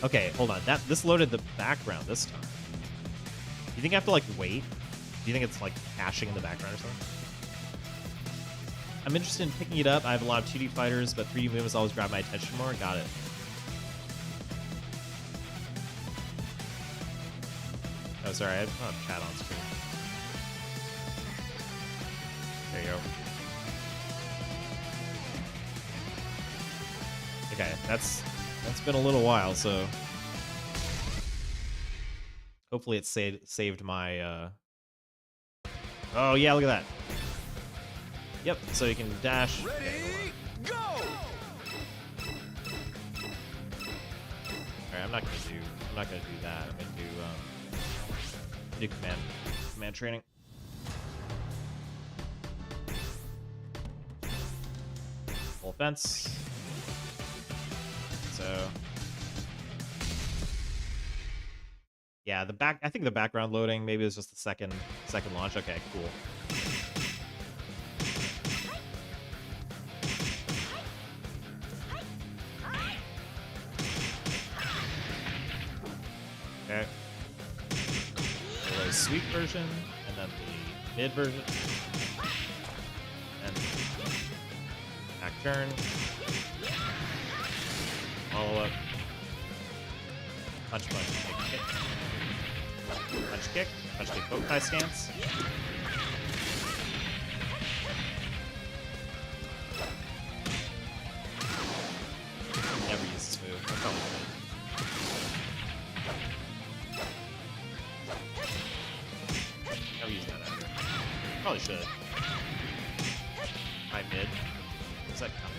Okay, hold on. This loaded the background this time. Do you think I have to, like, wait? Do you think it's, like, caching in the background or something? I'm interested in picking it up. I have a lot of 2D fighters, but 3D movements always grab my attention more. Got it. Oh, sorry. I don't have chat on screen. There you go. Okay, that's been a little while, so hopefully it saved my Oh yeah, look at that. Yep, so you can dash. Ready, go! Alright, I'm not gonna do that. I'm gonna do command training. Full fence. So yeah, I think the background loading maybe is just the second launch. Okay, cool. Okay. The sweep version, and then the mid version. And back turn. Follow up. Punch, kick. Punch, kick. Punch, kick, bow tie stance. Never use this move. I probably should. Never use that ever. Probably should. High mid. Where's that coming?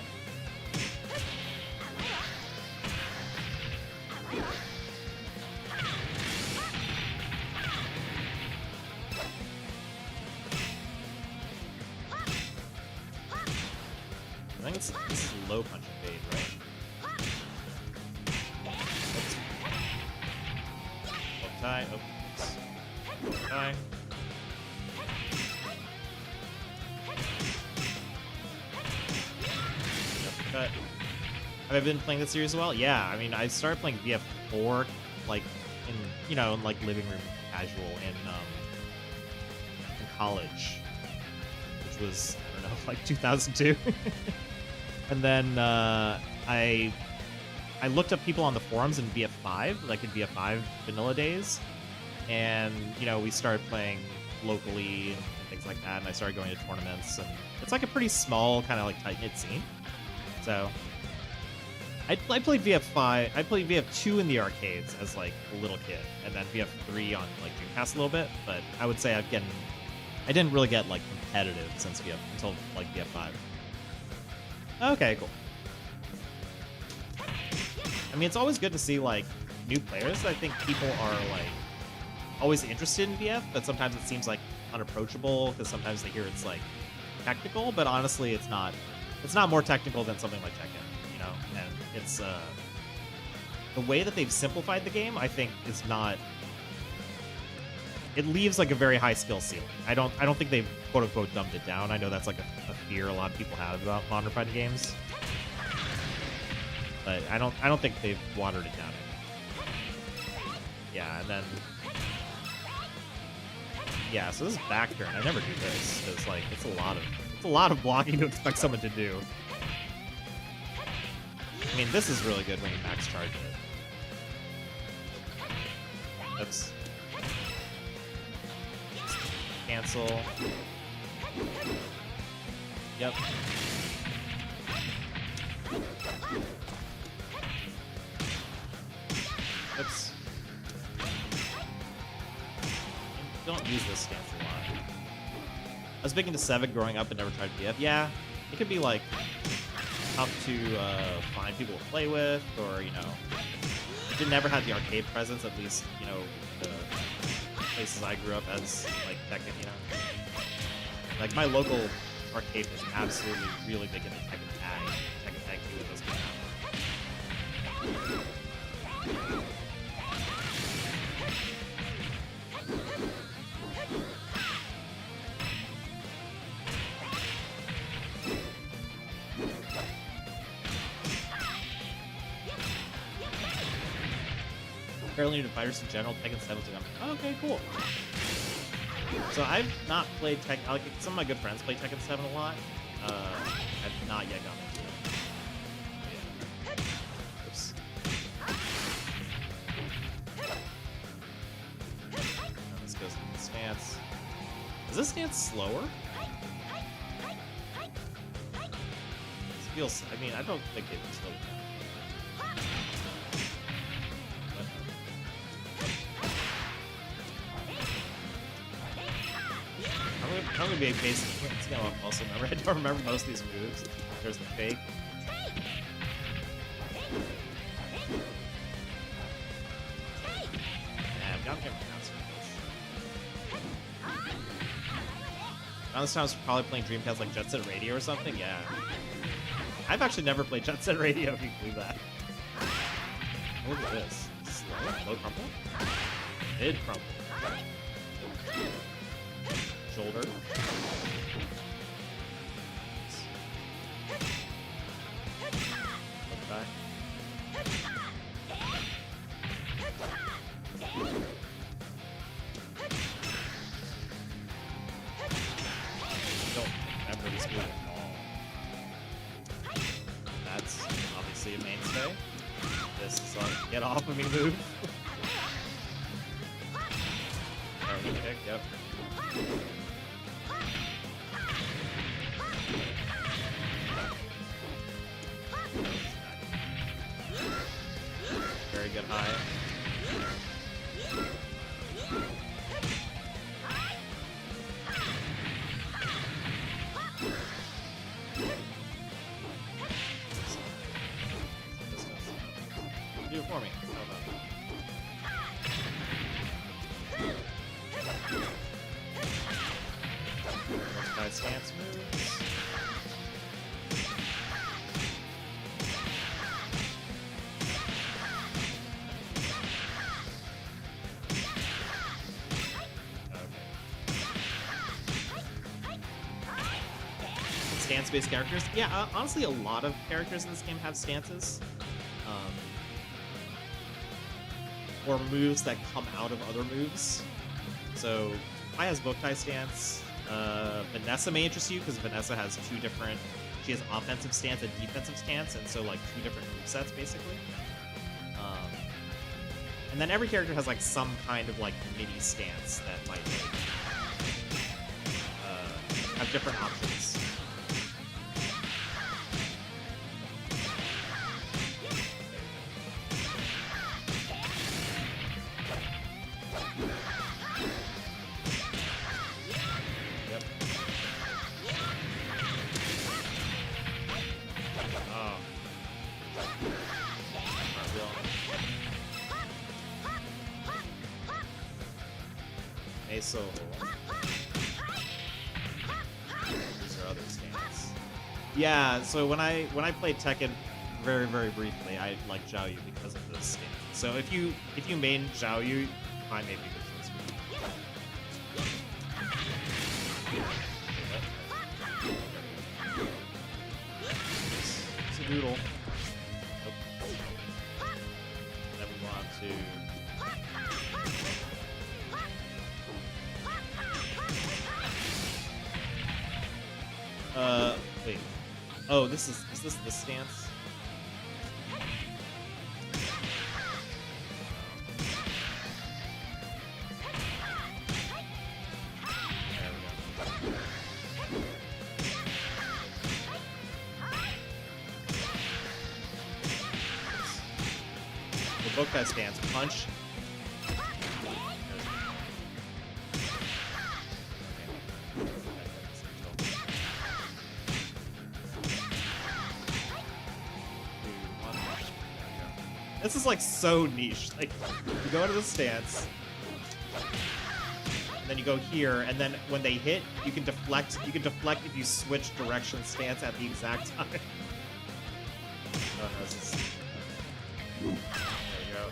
I think this is low punch and fade, right? Oops. Low tie. Oh, low tie. Cut. Have I been playing this series a while? Yeah, I mean, I started playing VF4, like, in like, living room casual in college, which was, I don't know, like 2002. And then I I looked up people on the forums in VF5, like in VF5 vanilla days, and you know, we started playing locally and things like that, and I started going to tournaments, and it's like a pretty small kind of like tight-knit scene. So I played VF5. I played VF2 in the arcades as like a little kid, and then VF3 on like Dreamcast a little bit. But I would say I didn't really get like competitive since until like VF5. Okay, cool. I mean, it's always good to see like new players. I think people are like always interested in VF, but sometimes it seems like unapproachable because sometimes they hear it's like technical, but honestly, it's not. It's not more technical than something like Tekken, you know. And it's the way that they've simplified the game. I think is not. It leaves like a very high skill ceiling. I don't think they've quote unquote dumbed it down. I know that's like a fear a lot of people have about modern fighting games. But I don't think they've watered it down. Yeah, and then yeah, so this is back turn. I never do this because like it's a lot of blocking to expect someone to do. I mean, this is really good when you max charge it. Oops. Cancel. Yep. Oops. Don't use this stance a lot. I was big into 7 growing up and never tried VF. Yeah, it could be like tough to find people to play with, or you know, it never had the arcade presence. At least you know the places I grew up as, like Tekken. You know, like my local arcade was absolutely really big into Tekken Tag 2 with those games. Fairly new to fighters in general. Tekken 7's like, oh, okay, cool. So I've not played Tekken. Like, some of my good friends play Tekken 7 a lot. I've not yet gotten into it. Oops. Now this goes into the stance. Is this stance slower? This feels. I mean, I don't think it was slowed down. I'm gonna be a basic. You know, also remember. I don't remember most of these moves. There's the fake. Yeah, I've got to get my mouse for this. Around this time, I was probably playing Dreamcast like Jet Set Radio or something. Yeah. I've actually never played Jet Set Radio, if you can believe that. Look at this. Slow, low crumple, mid crumple. Shoulder. Okay. Don't remember this move at all. That's obviously a mainstay. This is like get off of me move. Kick, yep. Very good high. Do it for me. How about that? Stance moves. Stance-based characters. Yeah, honestly, a lot of characters in this game have stances. Or moves that come out of other moves. So, I has Boktai stance. Vanessa may interest you because Vanessa has two different. She has offensive stance and defensive stance, and so like two different movesets basically. And then every character has like some kind of like mini stance that might have different options. Yep. Oh. So these are other stands. Yeah, so when I played Tekken very, very briefly, I like Zhao Yu because of this stand. So if you main Zhao Yu, I may be good choice for you. It's a doodle. Nope. Then we want to wait. Oh, is this the stance? There we go. The book that stance. Punch. This is like so niche. Like you go into the stance, and then you go here, and then when they hit, you can deflect. You can deflect if you switch direction stance at the exact time. Oh no, this is. There you go.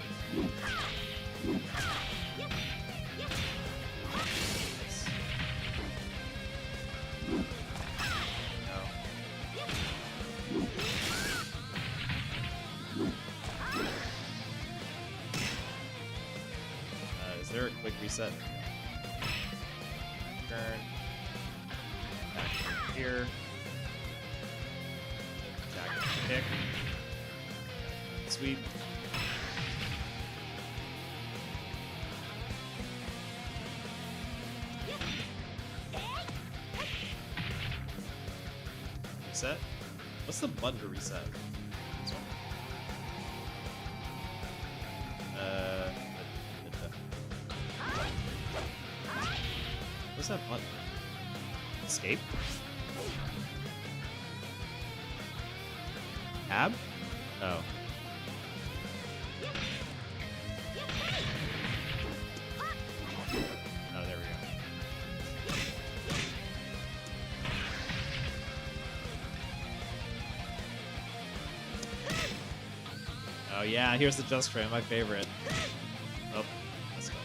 Is there a quick reset? Turn. Back here. Attack and kick. Sweep. Reset? What's the button to reset? This one? What's that button? Escape? Tab? Oh. Oh, there we go. Oh yeah, here's the just frame, my favorite. Oh, let's go.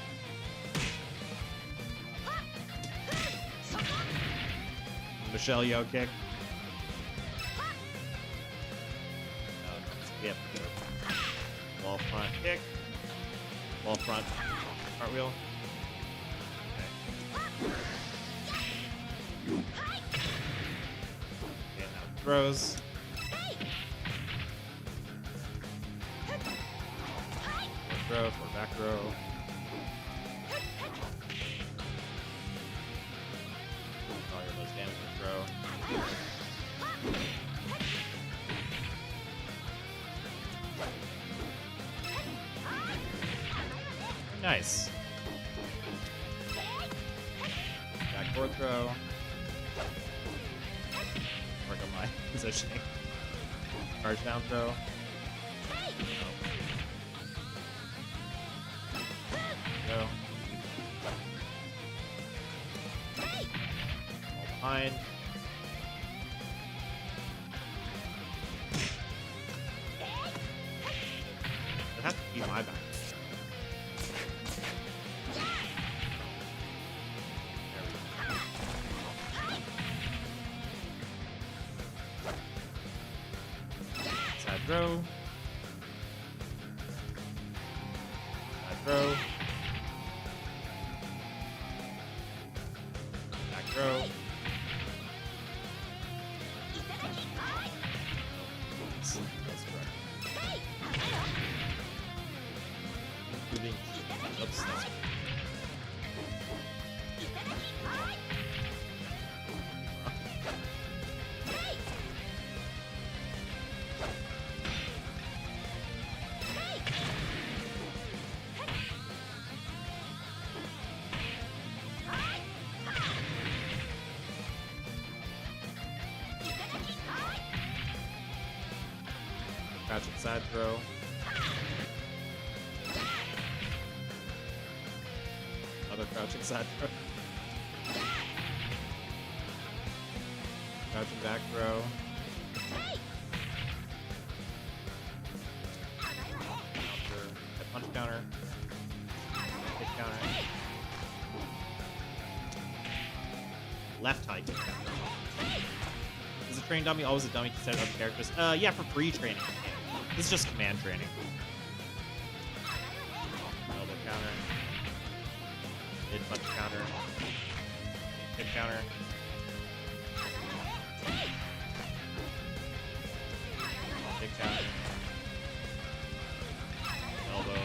Michelle Yo kick. Oh, no, yep. Wall front kick. Wall front cartwheel. Okay. Okay, now throws. Throw for back row. All your most damage with throw. Nice. Back forward throw. Work on my positioning. Charge down throw. Go. All behind. It has to be my back. Side throw. Side throw. Back throw. That's correct. being. Oops. That's... Crouching side throw. Another crouching side throw. Crouching back throw. Counter. Head punch counter. Kick counter. Left high kick counter. Is a train dummy always a dummy instead of other characters? Yeah, for free training. This is just command training. Elbow counter. Mid punch counter. Kick counter. Kick counter. Elbow.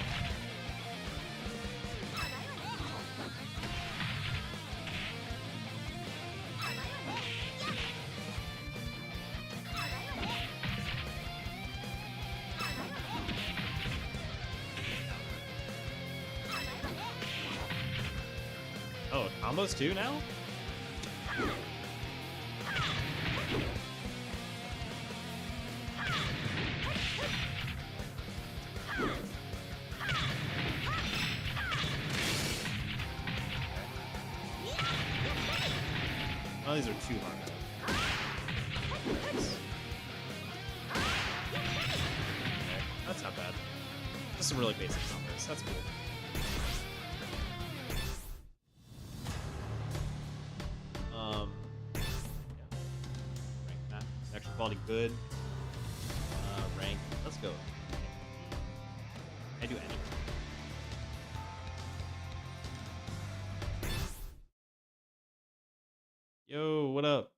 Oh, combos too now? Oh, these are too hard. Okay, that's not bad. Just some really basic combos. That's cool. Extra quality good. Rank. Let's go. I do anything. Yo, what up?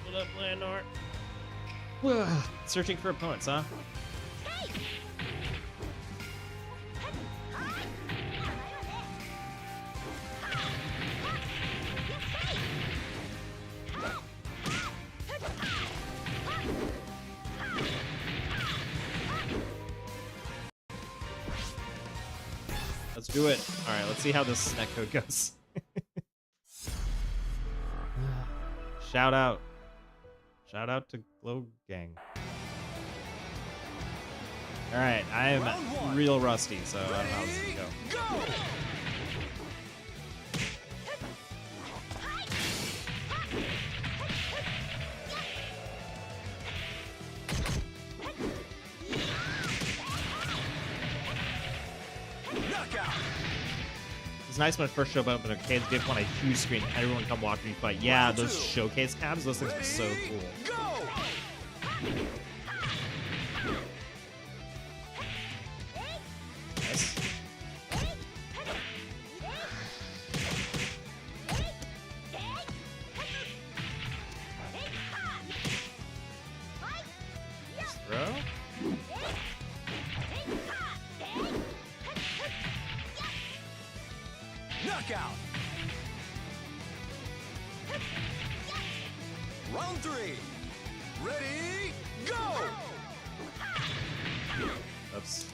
What up, Landor? Searching for opponents, huh? Let's do it. All right, let's see how this netcode goes. Shout out. Shout out to Glow Gang. All right, I am real rusty, so I don't know how this is gonna go. It's nice when I first showed up in arcades, give one a huge screen, everyone come watch me fight. Yeah, those showcase cabs, those things were so cool. Yes. Nice throw. Knockout. Round 3. Ready, go! That's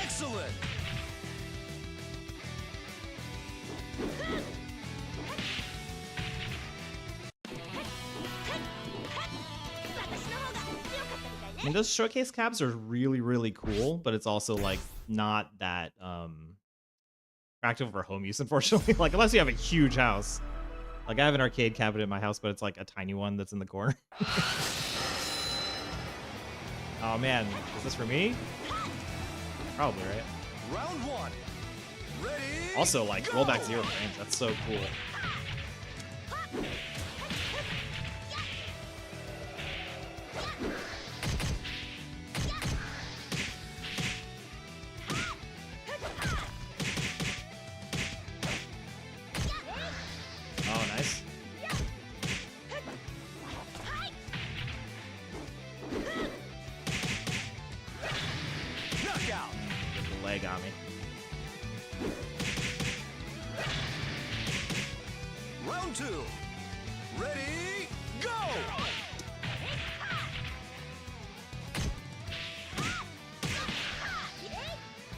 Excellent. I mean, those showcase cabs are really, really cool, but it's also like not that practical for home use, unfortunately. Like unless you have a huge house. Like I have an arcade cabinet in my house, but it's like a tiny one that's in the corner. Oh man, is this for me? Probably, right? Round 1. Ready, Also, like go! rollback 0 frames. That's so cool. Knockout. The leg on me. Round 2. Ready, go!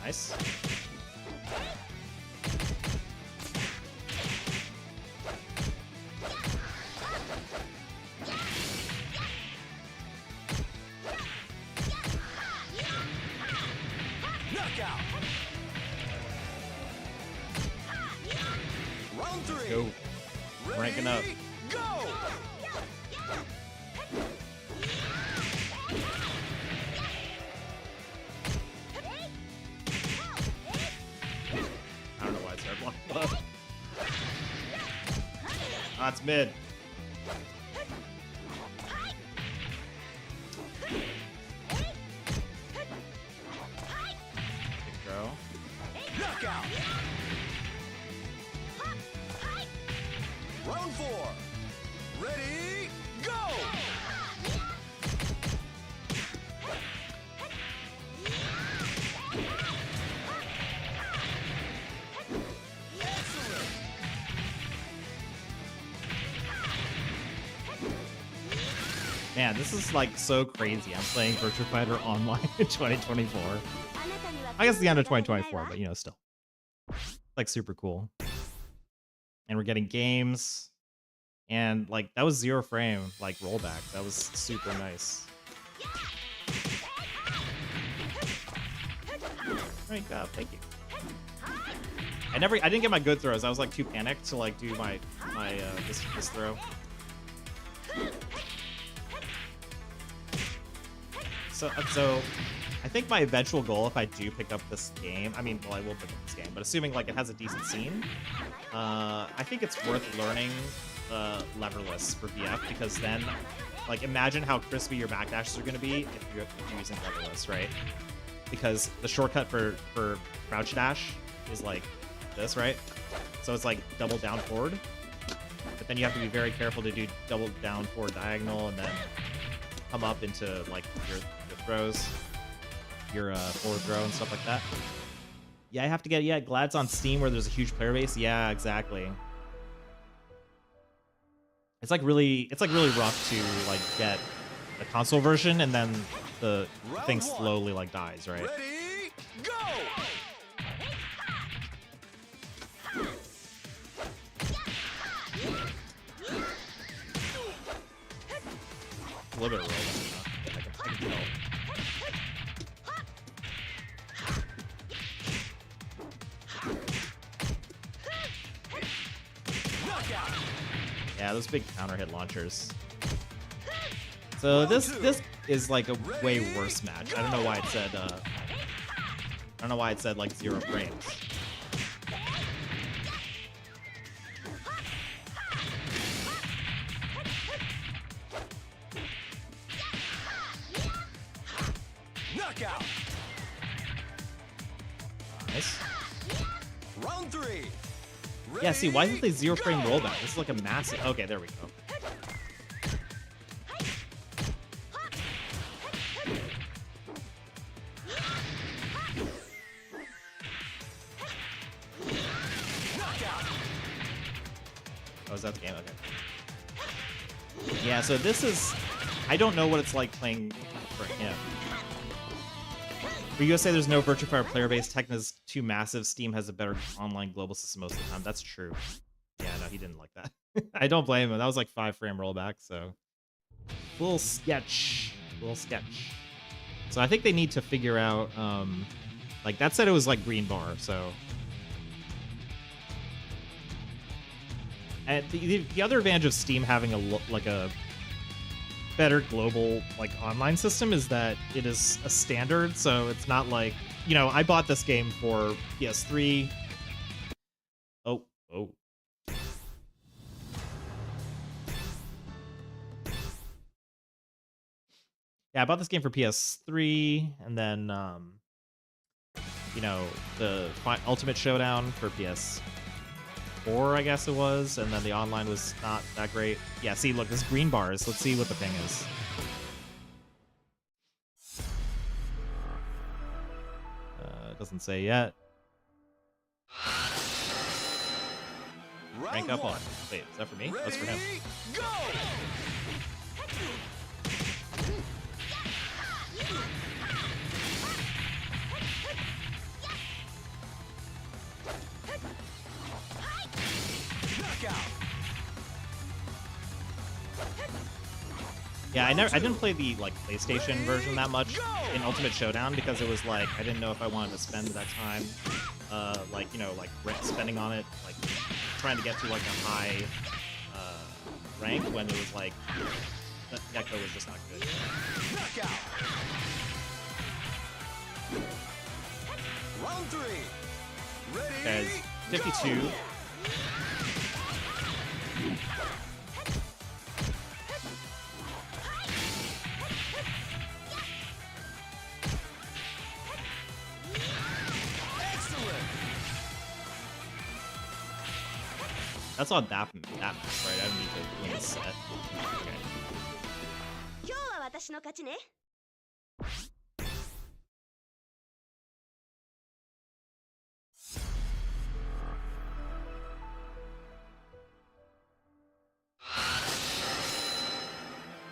Nice. Knockout. Round 3. Go. Ranking up. Ready, go! I don't know why it's hard blocking. Ah, it's mid. Big throw. Knockout. Round 4. Ready, go! Excellent. Man, this is like so crazy. I'm playing Virtua Fighter online in 2024. I guess the end of 2024, but you know, still. Like super cool. And we're getting games. And like that was 0 frame, like rollback. That was super nice. Great job, thank you. I didn't get my good throws. I was like too panicked to like do my this throw. So I think my eventual goal, if I do pick up this game, I mean, well, I will pick up this game, but assuming like it has a decent scene, I think it's worth learning leverless for VF, because then, like, imagine how crispy your backdashes are going to be if you're using leverless, right? Because the shortcut for crouch dash is like this, right? So it's like double down forward, but then you have to be very careful to do double down forward diagonal and then come up into like your throws, your forward throw and stuff like that. Yeah, I have to get, glad it's on Steam where there's a huge player base. Yeah, exactly. It's like really rough to like get the console version and then the thing slowly like dies, right? Ready, go! A little bit of roll. I can tell. Yeah, those big counter hit launchers. So this is like a way worse match. I don't know why it said like 0 frames. Knockout. Nice. Round 3. Yeah, see, why isn't they 0 frame rollback? This is like a massive. Okay, there we go. Oh, is that the game? Okay. Yeah, so this is... I don't know what it's like playing for him. For USA, there's no Virtua Fighter player base. Tecna's too massive. Steam has a better online global system most of the time. That's true. Yeah, no, he didn't like that. I don't blame him. That was like 5 frame rollback, so... Little sketch. Little sketch. So I think they need to figure out... like, that said it was like green bar, so... And the other advantage of Steam having a better global like online system is that it is a standard, so it's not like, you know, I bought this game for PS3. Oh. Yeah, I bought this game for PS3, and then you know, the Ultimate Showdown for PS4, I guess it was, and then the online was not that great. Yeah, see, look, this green bars. Let's see what the ping is. Doesn't say yet. Round Rank up on. one. Wait, is that for me? That's for him. Ready, go! Knockout. Yeah, I didn't play the like PlayStation version that much in Ultimate Showdown because it was like I didn't know if I wanted to spend that time, like you know, like spending on it, like trying to get to like a high rank when it was like the Gecko was just not good. Knockout. Round three. Ready, Guys, 52. go! Excellent. That's on that match, right? I don't need to win the set. Okay. 今日は私の勝ちね。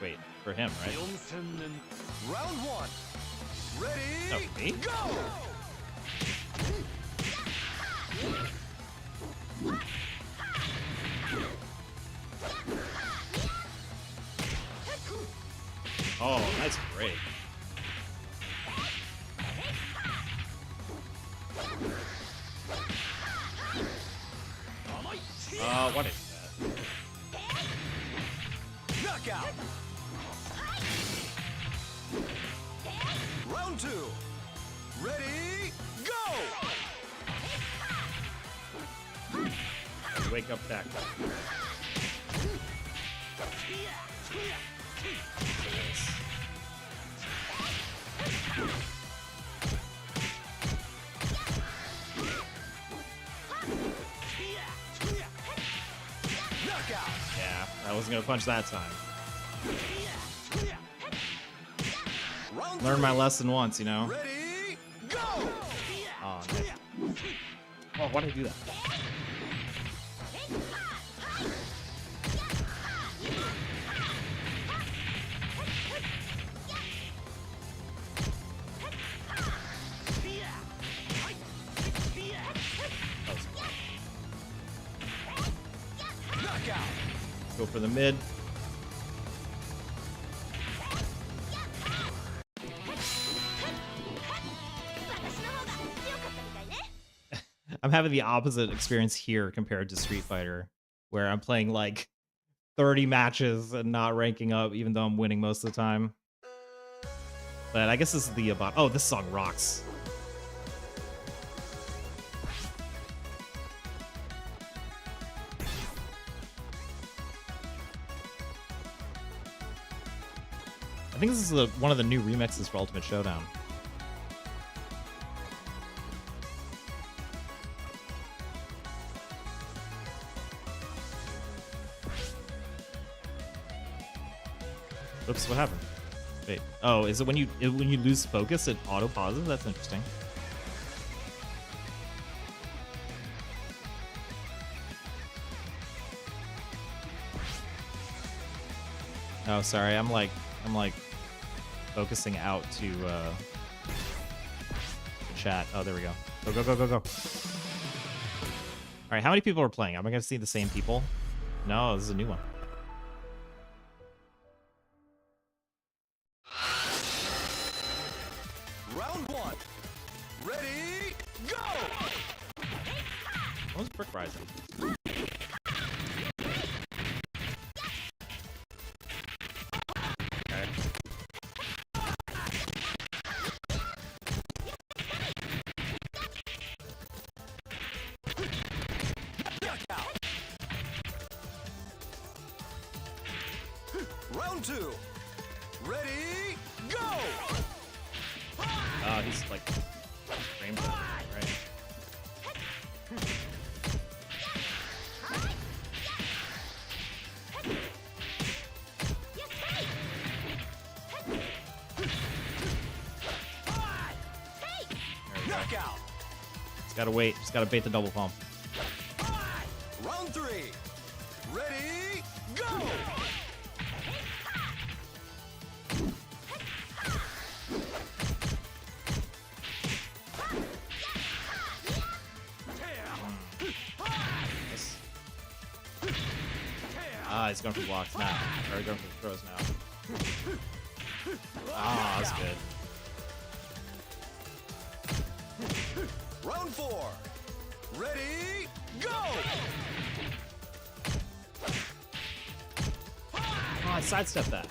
Wait, for him, right? Round one. Ready, No, me? go! Oh, nice break. What is that? Knockout. Round two. Ready, go! Wake up back. Knockout. Yeah, I wasn't gonna punch that time. Round Learned my three. lesson once, you know? Ready, go! Oh, nice. Oh, why did I do that? That was fun. Knockout. Go for the mid. I'm having the opposite experience here compared to Street Fighter, where I'm playing like 30 matches and not ranking up, even though I'm winning most of the time. But I guess this is the about. Oh, this song rocks. I think this is one of the new remixes for Ultimate Showdown. Oops, what happened? Wait. Oh, is it when you lose focus, it auto pauses? That's interesting. Oh, sorry. I'm like focusing out to chat. Oh, there we go. Go, go, go, go, go. All right, how many people are playing? Am I going to see the same people? No, this is a new one. Round one. Ready, go! What was Brick Rising? Okay. Knockout. Round two. Ready, go! Oh, he's like framed up, right? Knockout. Just gotta wait. Just gotta bait the double palm. Round 3. Ready, go! Nice. Ah, he's going for blocks now. Or going for throws now. Ah, that's good. Round 4. Ready, go! Oh, I sidestepped that.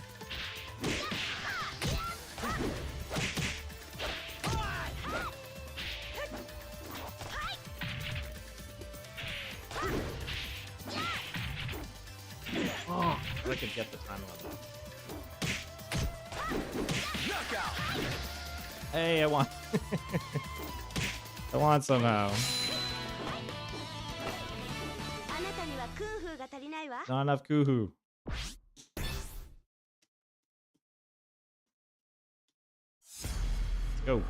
Oh, I could get the timing on that. Knockout. Hey, I won. I won somehow. あなたにはクンフーが足りないわ。 Not enough kuhu. Let's go.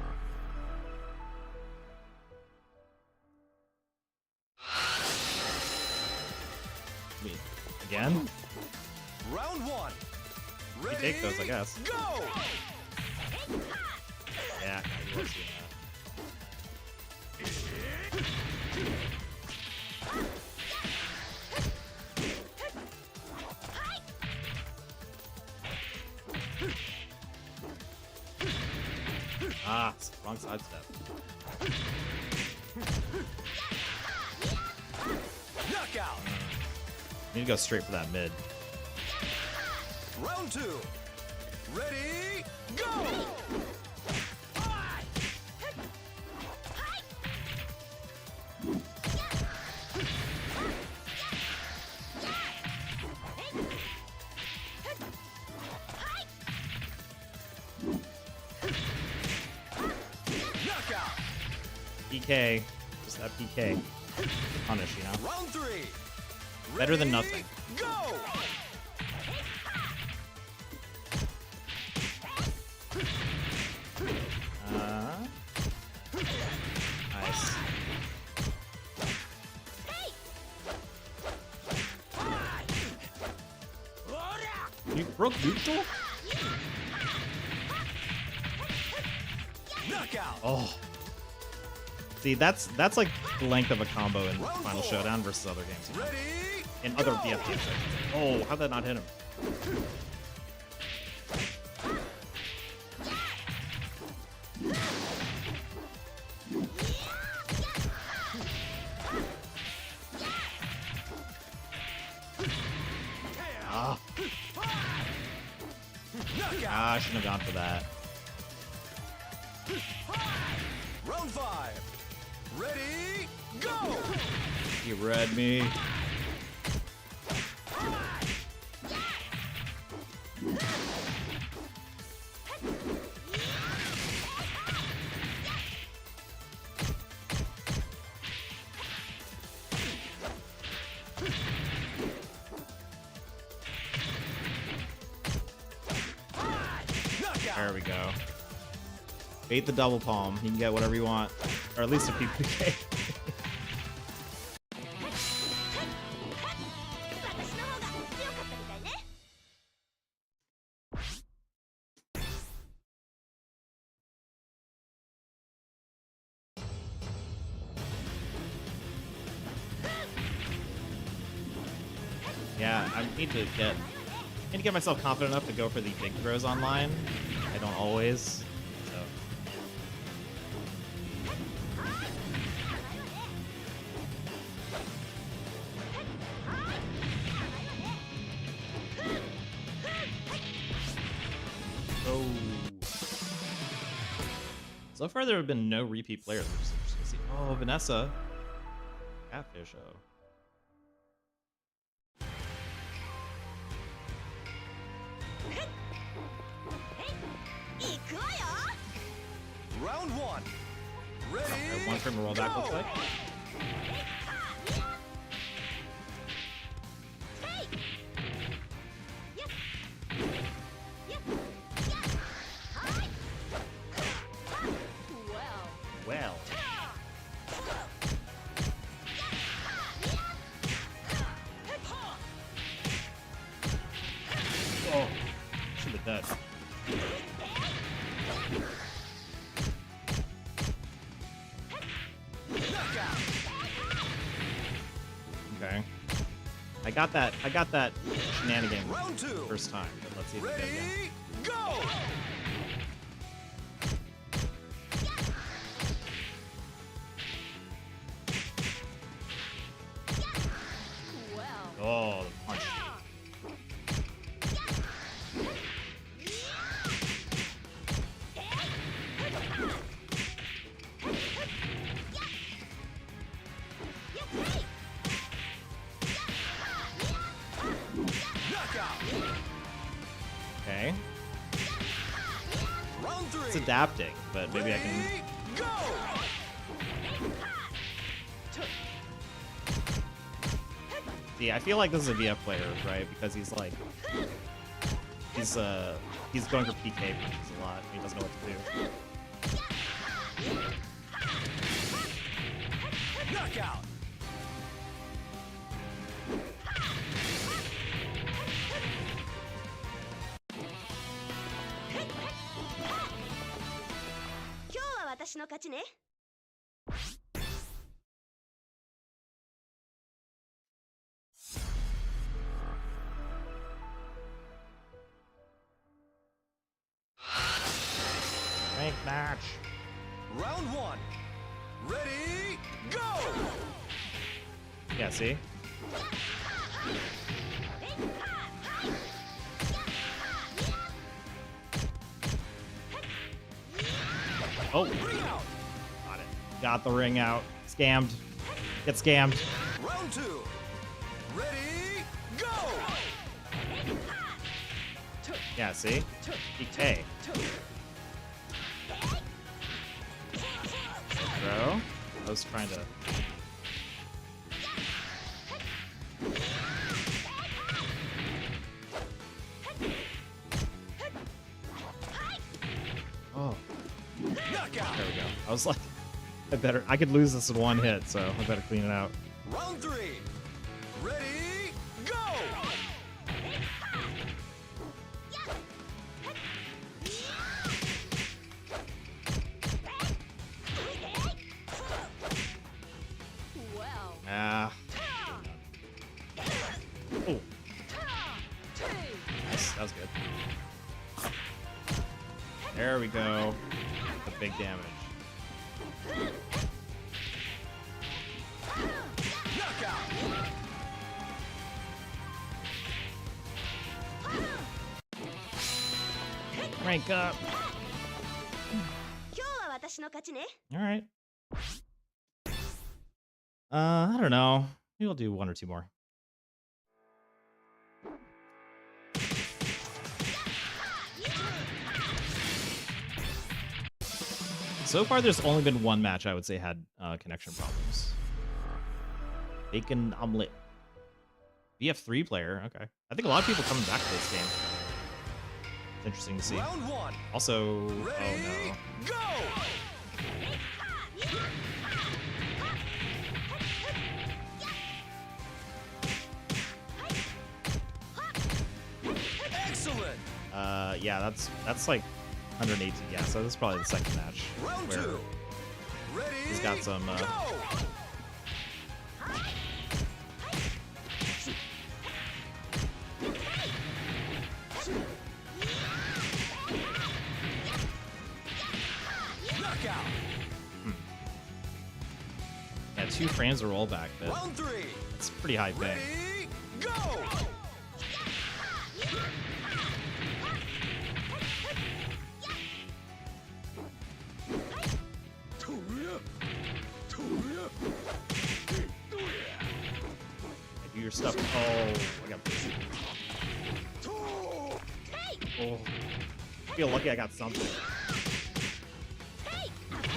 Me again? Round 1. You Ready, take those, I guess. go! Yeah, you won't see that. Ah, wrong sidestep. Knockout. Need to go straight for that mid. Round 2. Ready, go! Knockout. PK. Just that PK. To punish, you know? Round 3. Better than Ready, nothing. Go! Nice. You broke neutral? Knockout. Oh. See, that's like the length of a combo in Final Showdown versus other games. You know? Ready, In other BF games. Oh, how'd that not hit him? Ah. Ah, I shouldn't have gone for that. Round 5. Ready, go! He read me. There we go. Bait the double palm. You can get whatever you want. Or at least a PPK. 私の方が強かったみたいね。Yeah, I need to get myself confident enough to go for the big throws online. I don't always. So. Oh. So far, there have been no repeat players, which is interesting to see. Oh, Vanessa. Catfish, oh. Round 1. Ready, One from a rollback looks like. well. Oh, should have done. Okay. I got that shenanigan Round 2. first time, but let's see if we get it again. Ready, go! Oh, the punch. Okay. Round 3. It's adapting, but maybe I can. Ready, go! See, I feel like this is a VF player, right? Because he's like, he's going for PK punches a lot. He doesn't know what to do. Knockout. Rank match. Round 1. Ready, go! Yeah, see? Oh, Ring out. got it. Got the ring out. Scammed. Get scammed. Round 2. Ready, go! Yeah, see? PK. Throw. I was trying to. Oh, Knockout. there we go. I was like, I could lose this in one hit, so I better clean it out. Round 3. Ready, go! Ah. Oh. Nice. That was good. There we go. The big damage. Knockout. Rank up. All right. I don't know. Maybe we'll do one or two more. So far, there's only been one match I would say had connection problems. Bacon omelet. VF3 player. Okay. I think a lot of people coming back to this game. It's interesting to see. Round 1. Also, Ready, oh no. go! Excellent. Yeah, that's like 118. Yeah, so this is probably the second match Round where 2. Ready, he's got some. go! Knockout. Yeah, 2 frames of rollback, but Round 3. it's pretty high ping. Ready, go! Do your stuff. Oh, I got. Oh, I feel lucky I got something.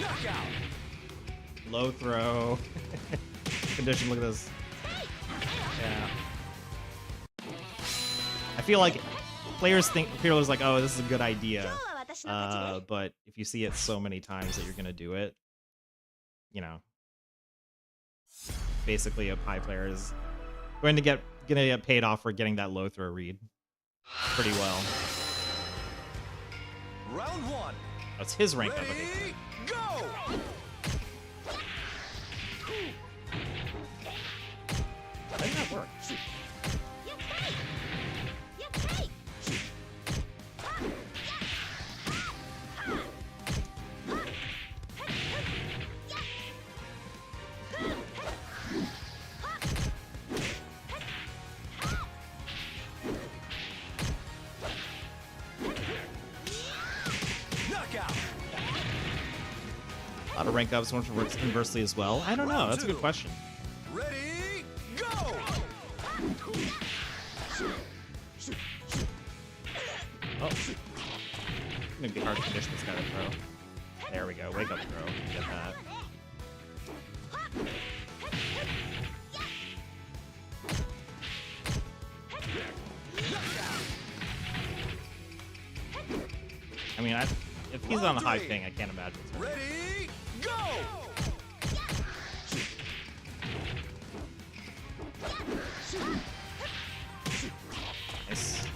Knockout. Low throw. Condition. Look at this. Yeah. I feel like players like, oh, this is a good idea. But if you see it so many times that you're gonna do it, you know, basically a high player is going to get paid off for getting that low throw read pretty well. Round 1. That's his rank up. Ready, go! How did that work? Knockout. A lot of rank ups, one works inversely as well. I don't know. That's a good question. Ready, go! Oh. It's gonna be hard to condition this guy to throw. There we go. Wake up throw. Get that. I mean, if he's on a high ping, I can't imagine. Ready, go! Nice.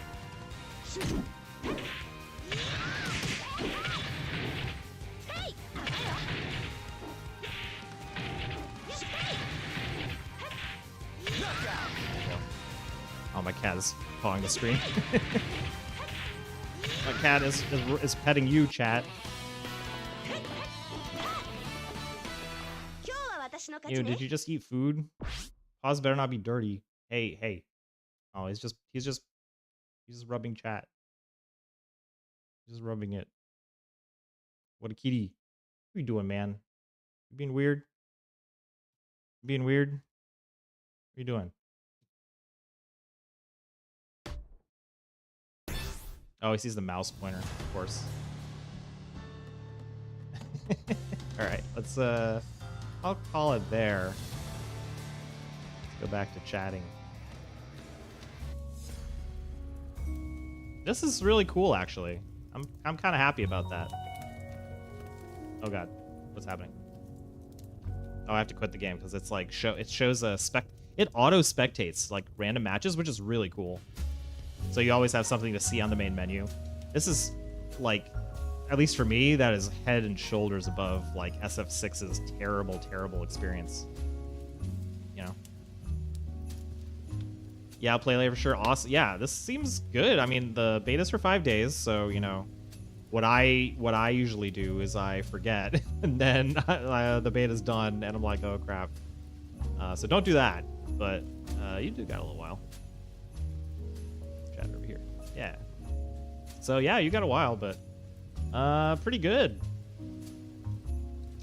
Oh, my cat is pawing the screen. My cat is petting you, chat. Ew, did you just eat food? Paws better not be dirty. Hey, hey. Oh, he's just rubbing chat. He's just rubbing it. What a kitty. What are you doing, man? You being weird? You being weird? What are you doing? Oh, he sees the mouse pointer, of course. All right, let's I'll call it there. Let's go back to chatting. This is really cool, actually. I'm kind of happy about that. Oh god, what's happening? Oh, I have to quit the game because it's like it shows a it auto spectates like random matches, which is really cool. So you always have something to see on the main menu. This is like, at least for me, that is head and shoulders above like SF6's terrible, terrible experience. You know? Yeah, I'll play later for sure. Awesome. Yeah, this seems good. I mean, the beta's for 5 days, so you know, what I usually do is I forget, and then the beta's done, and I'm like, oh crap. So don't do that. But you do got a little while. Chat over here. Yeah. So yeah, you got a while, but pretty good.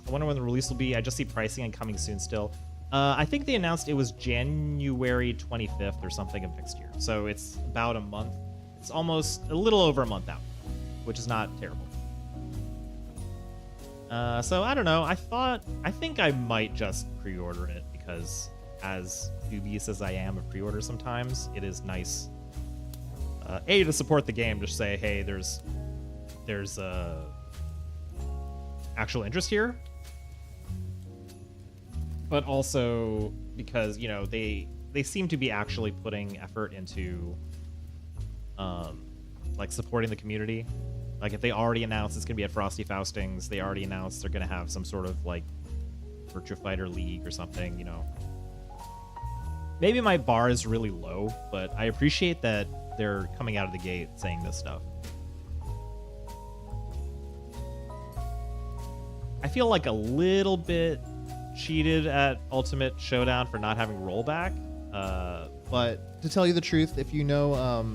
I wonder when the release will be. I just see pricing and coming soon still. I think they announced it was January 25th or something of next year. So it's about a month. It's almost a little over a month out, which is not terrible. So I don't know. I think I might just pre-order it because as dubious as I am of pre-order sometimes, it is nice A, to support the game, just say, hey, there's actual interest here. But also because, you know, they seem to be actually putting effort into like supporting the community. Like if they already announced it's gonna be at Frosty Faustings, they already announced they're gonna have some sort of like Virtua Fighter League or something, you know. Maybe my bar is really low, but I appreciate that they're coming out of the gate saying this stuff. I feel like a little bit cheated at Ultimate Showdown for not having rollback. But to tell you the truth, if you know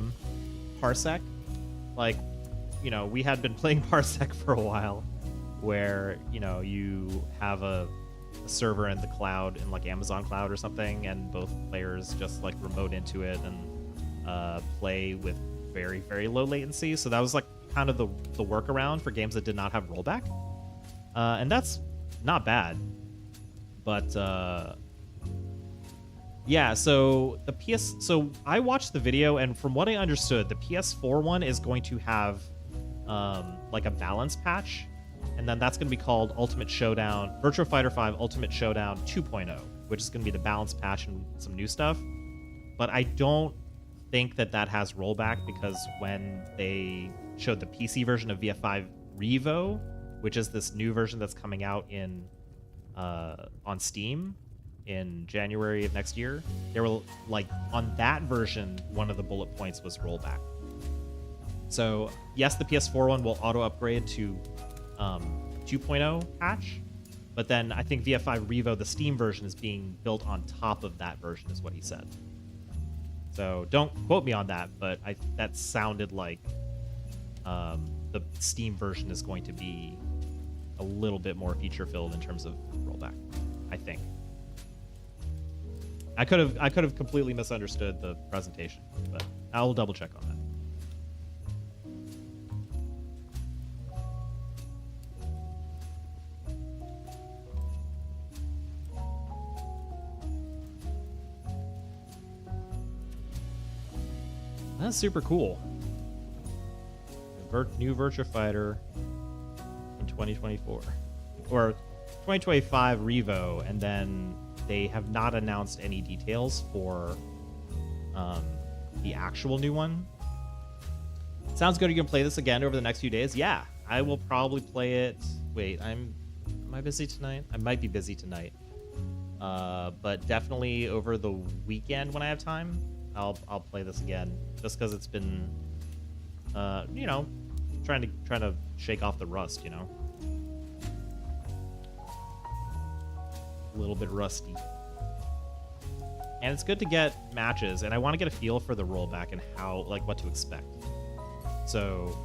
Parsec, like, you know, we had been playing Parsec for a while where, you know, you have a server in the cloud, in like Amazon cloud or something, and both players just like remote into it and play with very, very low latency. So that was like kind of the workaround for games that did not have rollback. And that's not bad. But yeah, so so I watched the video, and from what I understood, the PS4 one is going to have like a balance patch and then that's going to be called Ultimate Showdown, Virtua Fighter 5 Ultimate Showdown 2.0, which is going to be the balance patch and some new stuff. But I don't think that that has rollback, because when they showed the PC version of VF5 REVO, which is this new version that's coming out in on Steam in January of next year, they were like, on that version, one of the bullet points was rollback. So yes, the PS4 one will auto upgrade to 2.0 patch, but then I think VF5 REVO, the Steam version, is being built on top of that version, is what he said. So don't quote me on that, but that sounded like the Steam version is going to be a little bit more feature filled in terms of rollback, I think. I could have completely misunderstood the presentation, but I'll double check on that. That's super cool. New Virtua Fighter in 2024. Or 2025 REVO, and then they have not announced any details for the actual new one. Sounds good. Are you going to play this again over the next few days? Yeah, I will probably play it. Wait, am I busy tonight? I might be busy tonight. But definitely over the weekend when I have time, I'll play this again, just because it's been, you know, trying to shake off the rust, you know. A little bit rusty. And it's good to get matches, and I want to get a feel for the rollback and how, like, what to expect. So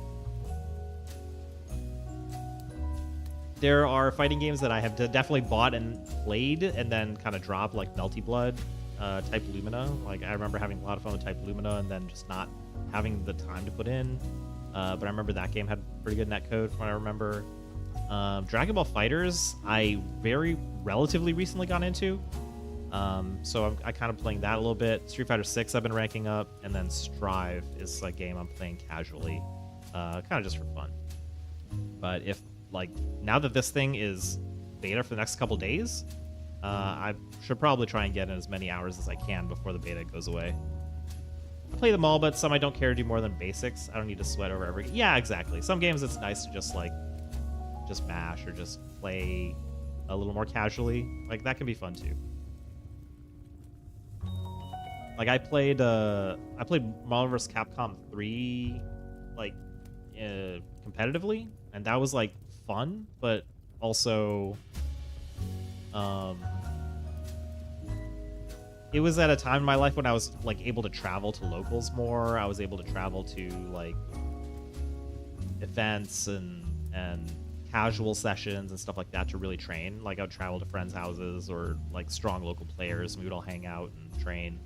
there are fighting games that I have definitely bought and played and then kind of dropped, like Melty Blood, Type Lumina. Like, I remember having a lot of fun with Type Lumina and then just not having the time to put in. But I remember that game had pretty good netcode from what I remember. Dragon Ball FighterZ, I relatively recently got into. So I kind of playing that a little bit. Street Fighter 6 I've been ranking up, and then Strive is a game I'm playing casually, kind of just for fun. But if, like, now that this thing is beta for the next couple days, I should probably try and get in as many hours as I can before the beta goes away. I play them all, but some I don't care to do more than basics. I don't need to sweat over every... Yeah, exactly. Some games it's nice to just mash or just play a little more casually. Like, that can be fun too. Like, I played Marvel vs. Capcom 3 competitively, and that was like fun, but also it was at a time in my life when I was like able to travel to locals more. I was able to travel to like events and casual sessions and stuff like that to really train. Like, I would travel to friends' houses or like strong local players, and we would all hang out and train.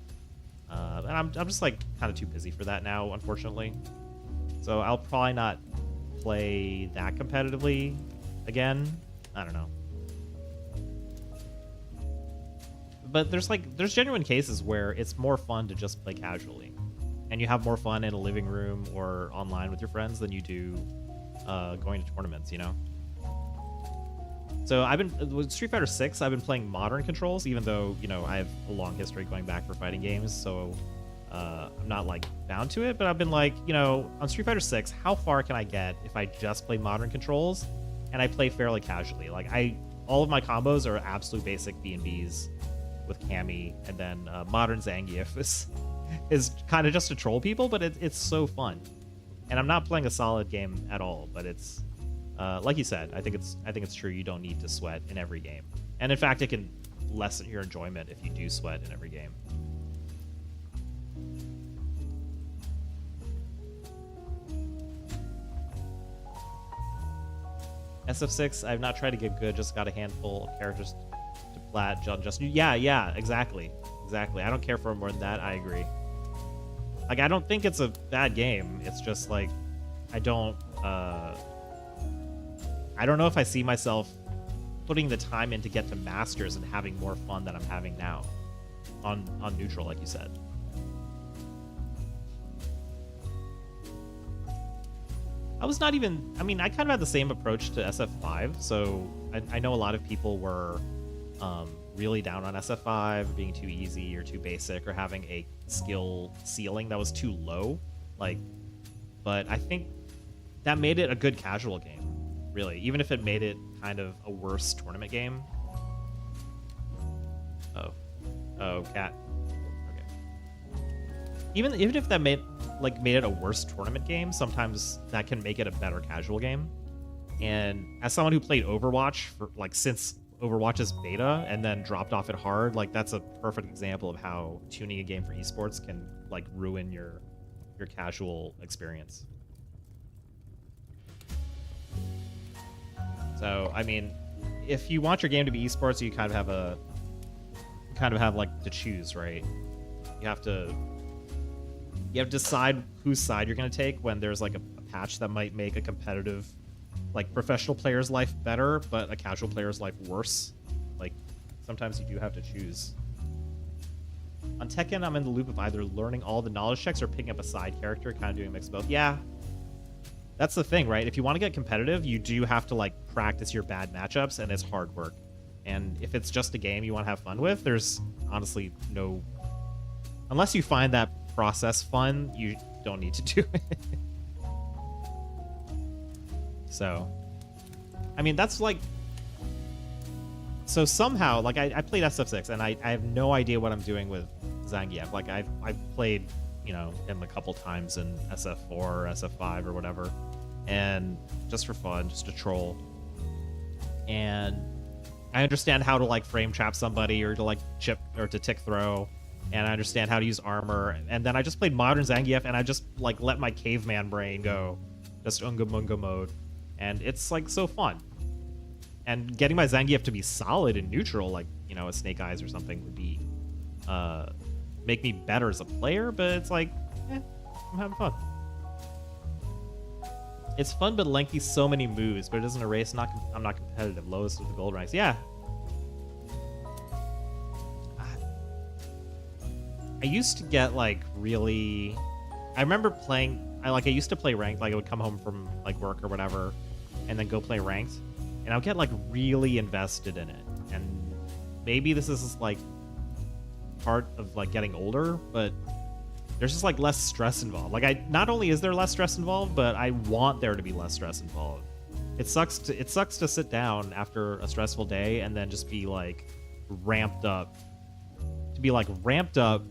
And I'm just like kind of too busy for that now, unfortunately. So I'll probably not play that competitively again. I don't know. But there's genuine cases where it's more fun to just play casually, and you have more fun in a living room or online with your friends than you do going to tournaments, you know? So with Street Fighter 6, I've been playing modern controls, even though, you know, I have a long history going back for fighting games, so I'm not like bound to it, but I've been like, you know, on Street Fighter 6, how far can I get if I just play modern controls and I play fairly casually? Like, all of my combos are absolute basic B&Bs with Cammy, and then modern Zangief is kind of just to troll people, but it's so fun. And I'm not playing a solid game at all, but it's like you said, I think it's true. You don't need to sweat in every game, and in fact, it can lessen your enjoyment if you do sweat in every game. SF6, I've not tried to get good. Just got a handful of characters to plat. Yeah, exactly. I don't care for more than that. I agree. Like, I don't think it's a bad game. It's just like I don't know if I see myself putting the time in to get to Masters and having more fun than I'm having now on neutral, like you said. I was not even, I mean, I kind of had the same approach to SF5, so I know a lot of people were really down on SF5, being too easy or too basic, or having a skill ceiling that was too low. Like, but I think that made it a good casual game, really, even if it made it kind of a worse tournament game. Oh, cat. Okay. Even if that made it a worse tournament game, sometimes that can make it a better casual game. And as someone who played Overwatch for since Overwatch's beta and then dropped off it hard, that's a perfect example of how tuning a game for esports can ruin your casual experience. So I mean, if you want your game to be esports, you kind of have to choose, right? You have to decide whose side you're going to take when there's a patch that might make a competitive professional player's life better, but a casual player's life worse. Sometimes you do have to choose. On Tekken, I'm in the loop of either learning all the knowledge checks or picking up a side character, kind of doing a mix of both. Yeah, that's the thing, right? If you want to get competitive, you do have to practice your bad matchups, and it's hard work. And if it's just a game you want to have fun with, there's honestly no... Unless you find that process fun, you don't need to do it. So, I mean, that's so somehow, I played SF6, and I have no idea what I'm doing with Zangief. I've played, him a couple times in SF4 or SF5 or whatever, and just for fun, just to troll. And I understand how to frame trap somebody or to chip or to tick throw, and I understand how to use armor. And then I just played modern Zangief, and I just let my caveman brain go, just unga munga mode, and it's so fun. And getting my Zangief to be solid and neutral, a Snake Eyes or something, would be make me better as a player. But it's I'm having fun. It's fun but lengthy, so many moves, but it doesn't erase. I'm not competitive. Lowest of the gold ranks. Yeah. I used to get really. I remember playing. I used to play ranked. I would come home from work or whatever, and then go play ranked, and I would get really invested in it. And maybe this is part of getting older, but there's just less stress involved. Not only is there less stress involved, but I want there to be less stress involved. It sucks to sit down after a stressful day and then just be ramped up. To be ramped up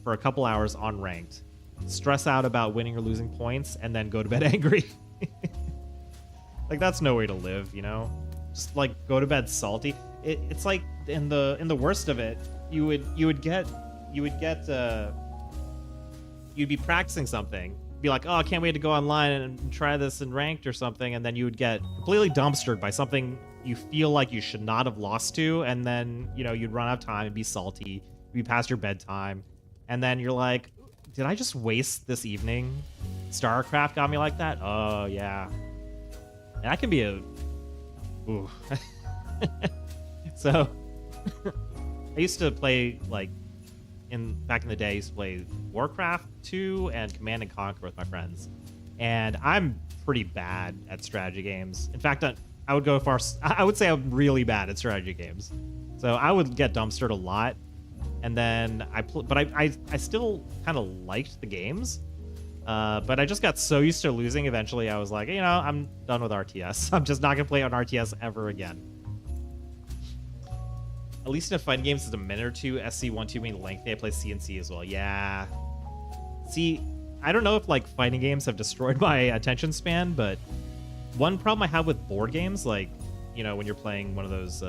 for a couple hours on ranked, stress out about winning or losing points, and then go to bed angry. That's no way to live, Just go to bed salty. It's in the worst of it, you'd be practicing something, be oh, I can't wait to go online and try this in ranked or something, and then you would get completely dumpstered by something you feel you should not have lost to, and then you'd run out of time and be salty, be past your bedtime, and then you're did I just waste this evening? StarCraft got me like that? Oh yeah. And I can be a ooh. So I used to play back in the day, I used to play Warcraft 2 and Command and Conquer with my friends. And I'm pretty bad at strategy games. In fact, I would go far. I would say I'm really bad at strategy games. So I would get dumpstered a lot. And then I still kind of liked the games. But I just got so used to losing. Eventually, I was I'm done with RTS. I'm just not going to play on RTS ever again. At least in fighting games, it's a minute or two. SC1-2 being lengthy. I play CNC as well. Yeah. See, I don't know if fighting games have destroyed my attention span, but one problem I have with board games, when you're playing one of those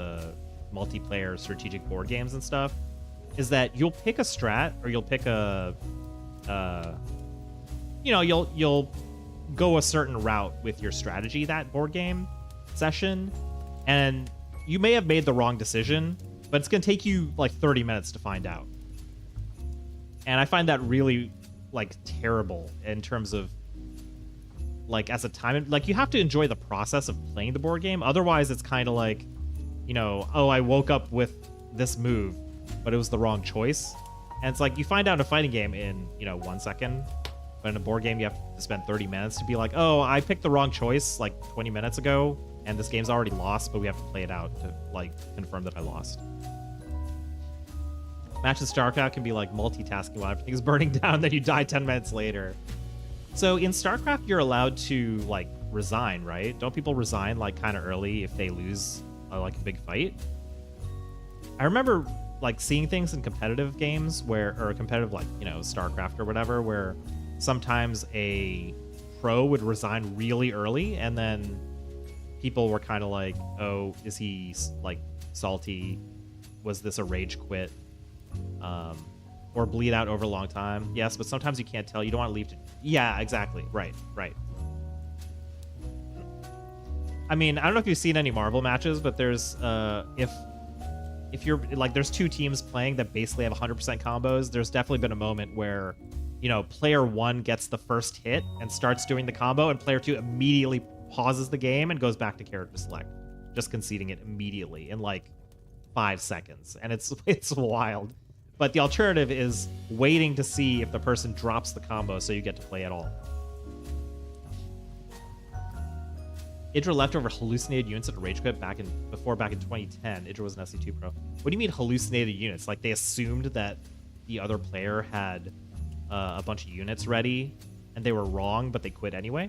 multiplayer strategic board games and stuff, is that you'll pick a strat, or you'll pick you'll go a certain route with your strategy that board game session, and you may have made the wrong decision, but it's going to take you 30 minutes to find out. And I find that really terrible in terms of as a time, you have to enjoy the process of playing the board game. Otherwise it's kind of oh, I woke up with this move, but it was the wrong choice. And it's you find out in a fighting game in 1 second. But in a board game, you have to spend 30 minutes to be like, oh, I picked the wrong choice like 20 minutes ago, and this game's already lost, but we have to play it out to like confirm that I lost. Match in StarCraft can be like multitasking while everything's burning down, then you die 10 minutes later. So in StarCraft, you're allowed to like resign, right? Don't people resign like kind of early if they lose like a big fight? I remember like seeing things in competitive games or competitive like, you know, StarCraft or whatever, where sometimes a pro would resign really early and then people were kind of like, oh, is he like salty? Was this a rage quit? Or bleed out over a long time? Yes, but sometimes you can't tell. You don't want to leave. Yeah, exactly. Right. I mean, I don't know if you've seen any Marvel matches, but there's if you're like, there's two teams playing that basically have 100% combos. There's definitely been a moment where, you know, player one gets the first hit and starts doing the combo, and player two immediately pauses the game and goes back to character select, just conceding it immediately in like 5 seconds, and it's wild. But the alternative is waiting to see if the person drops the combo so you get to play at all. Idra left over hallucinated units at a rage quit back in 2010. Idra was an SC2 pro. What do you mean hallucinated units? Like they assumed that the other player had a bunch of units ready and they were wrong, but they quit anyway?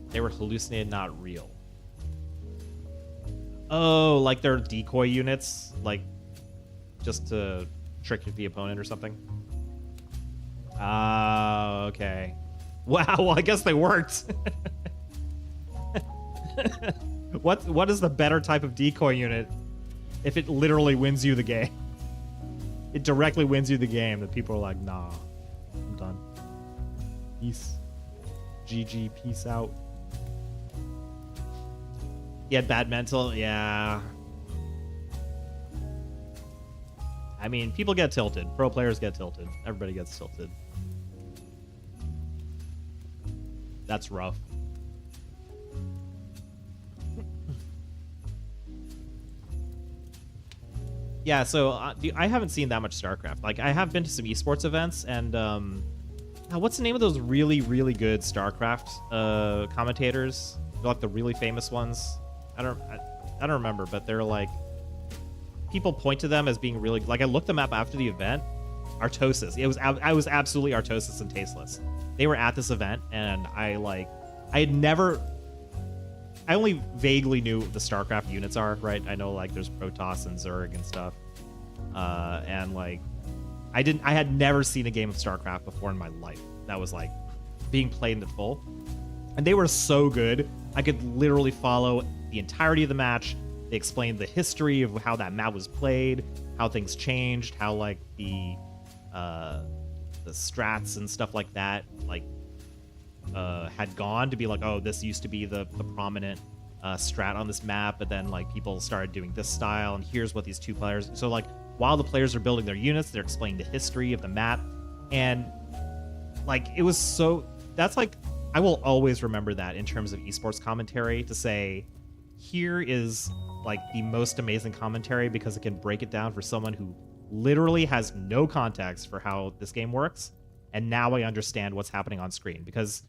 They were hallucinated, not real. Oh, like they're decoy units, like just to trick the opponent or something. Ah, okay. Wow, well, I guess they worked. What is the better type of decoy unit if it literally wins you the game? It directly wins you the game that people are like, nah, I'm done. Peace. GG, peace out. He had bad mental, yeah. I mean, people get tilted. Pro players get tilted. Everybody gets tilted. That's rough. Yeah, so I haven't seen that much StarCraft. Like, I have been to some esports events, and what's the name of those really, really good StarCraft commentators? They're like the really famous ones. I don't remember, but they're like, people point to them as being really, like, I looked them up after the event. Artosis. I was absolutely Artosis and Tasteless. They were at this event, and I only vaguely knew what the StarCraft units are, right? I know like there's Protoss and Zerg and stuff. And like I had never seen a game of StarCraft before in my life that was like being played in full. And they were so good. I could literally follow the entirety of the match. They explained the history of how that map was played, how things changed, how like the strats and stuff like that like had gone to be like, oh, this used to be the prominent strat on this map, but then like people started doing this style, and here's what these two players. So like while the players are building their units, they're explaining the history of the map, and like it was so. That's like, I will always remember that in terms of esports commentary, to say, here is like the most amazing commentary because it can break it down for someone who literally has no context for how this game works, and now I understand what's happening on screen. Because,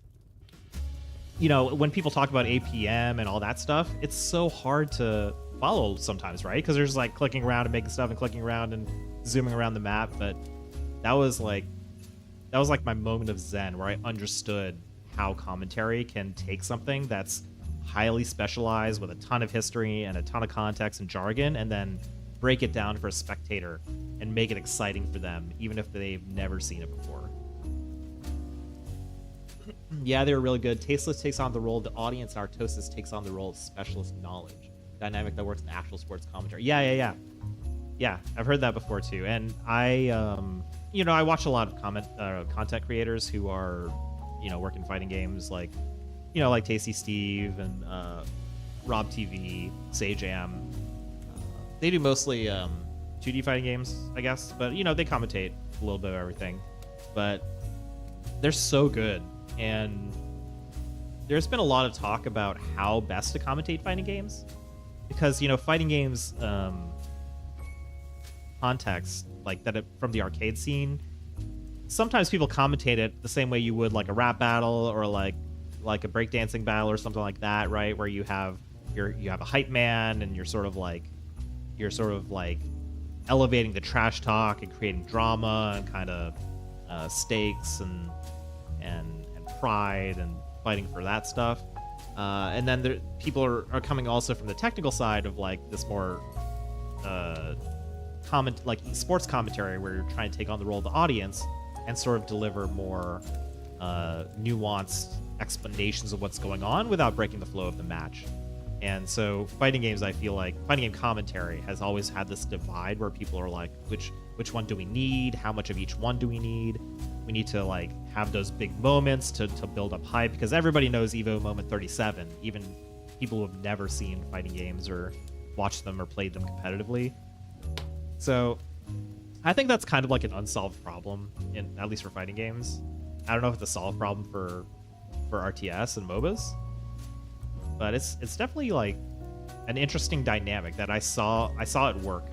you know, when people talk about APM and all that stuff, it's so hard to follow sometimes, right? Because there's like clicking around and making stuff and clicking around and zooming around the map. But that was like my moment of zen, where I understood how commentary can take something that's highly specialized with a ton of history and a ton of context and jargon, and then break it down for a spectator and make it exciting for them, even if they've never seen it before. Yeah, they were really good. Tasteless takes on the role of the audience, and Artosis takes on the role of specialist knowledge. Dynamic that works in actual sports commentary. Yeah, I've heard that before too. And I watch a lot of content creators who are, work in fighting games, like, like Tasty Steve and Rob TV, Sage Am. They do mostly 2D fighting games, I guess, but they commentate a little bit of everything. But they're so good, and there's been a lot of talk about how best to commentate fighting games, because fighting games, context, like from the arcade scene, sometimes people commentate it the same way you would like a rap battle or like a breakdancing battle or something like that, right? Where you have a hype man and you're sort of like elevating the trash talk and creating drama and kind of stakes and pride and fighting for that stuff. And then people are coming also from the technical side of like this more like sports commentary where you're trying to take on the role of the audience and sort of deliver more nuanced explanations of what's going on without breaking the flow of the match. And so fighting games, I feel like fighting game commentary has always had this divide where people are like, which one do we need? How much of each one do we need? We need to like have those big moments to build up hype, because everybody knows Evo Moment 37, even people who have never seen fighting games or watched them or played them competitively. So I think that's kind of like an unsolved problem, at least for fighting games. I don't know if it's a solved problem for RTS and MOBAs, but it's definitely like an interesting dynamic that I saw it work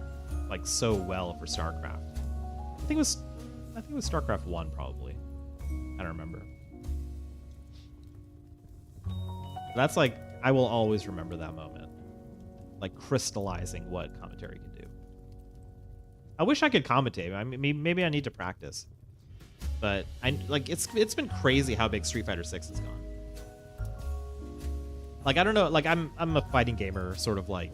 like so well for StarCraft. I think it was StarCraft 1 probably. I don't remember. That's like, I will always remember that moment, like crystallizing what commentary can do. I wish I could commentate. I mean, maybe I need to practice. But it's been crazy how big Street Fighter 6 has gone. Like, I don't know, like I'm a fighting gamer, sort of like,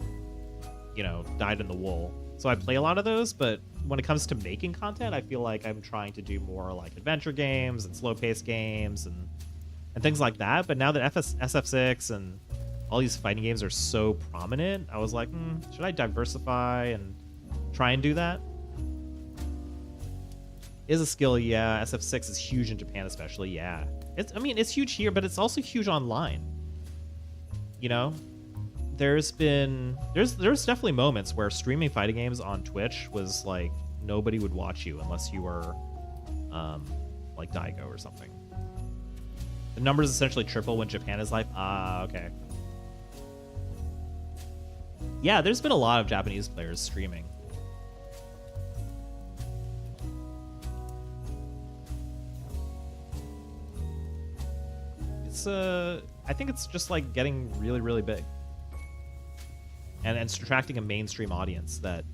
you know, dyed in the wool. So I play a lot of those, but when it comes to making content, I feel like I'm trying to do more like adventure games and slow-paced games and things like that. But now that SF6 and all these fighting games are so prominent, I was like, should I diversify and try and do that? Is a skill, yeah. SF6 is huge in Japan, especially, yeah. It's huge here, but it's also huge online. You know, there's definitely moments where streaming fighting games on Twitch was like nobody would watch you unless you were like Daigo or something. The numbers essentially triple when Japan is like, okay. Yeah, there's been a lot of Japanese players streaming. I think it's just like getting really, really big, and attracting a mainstream audience that,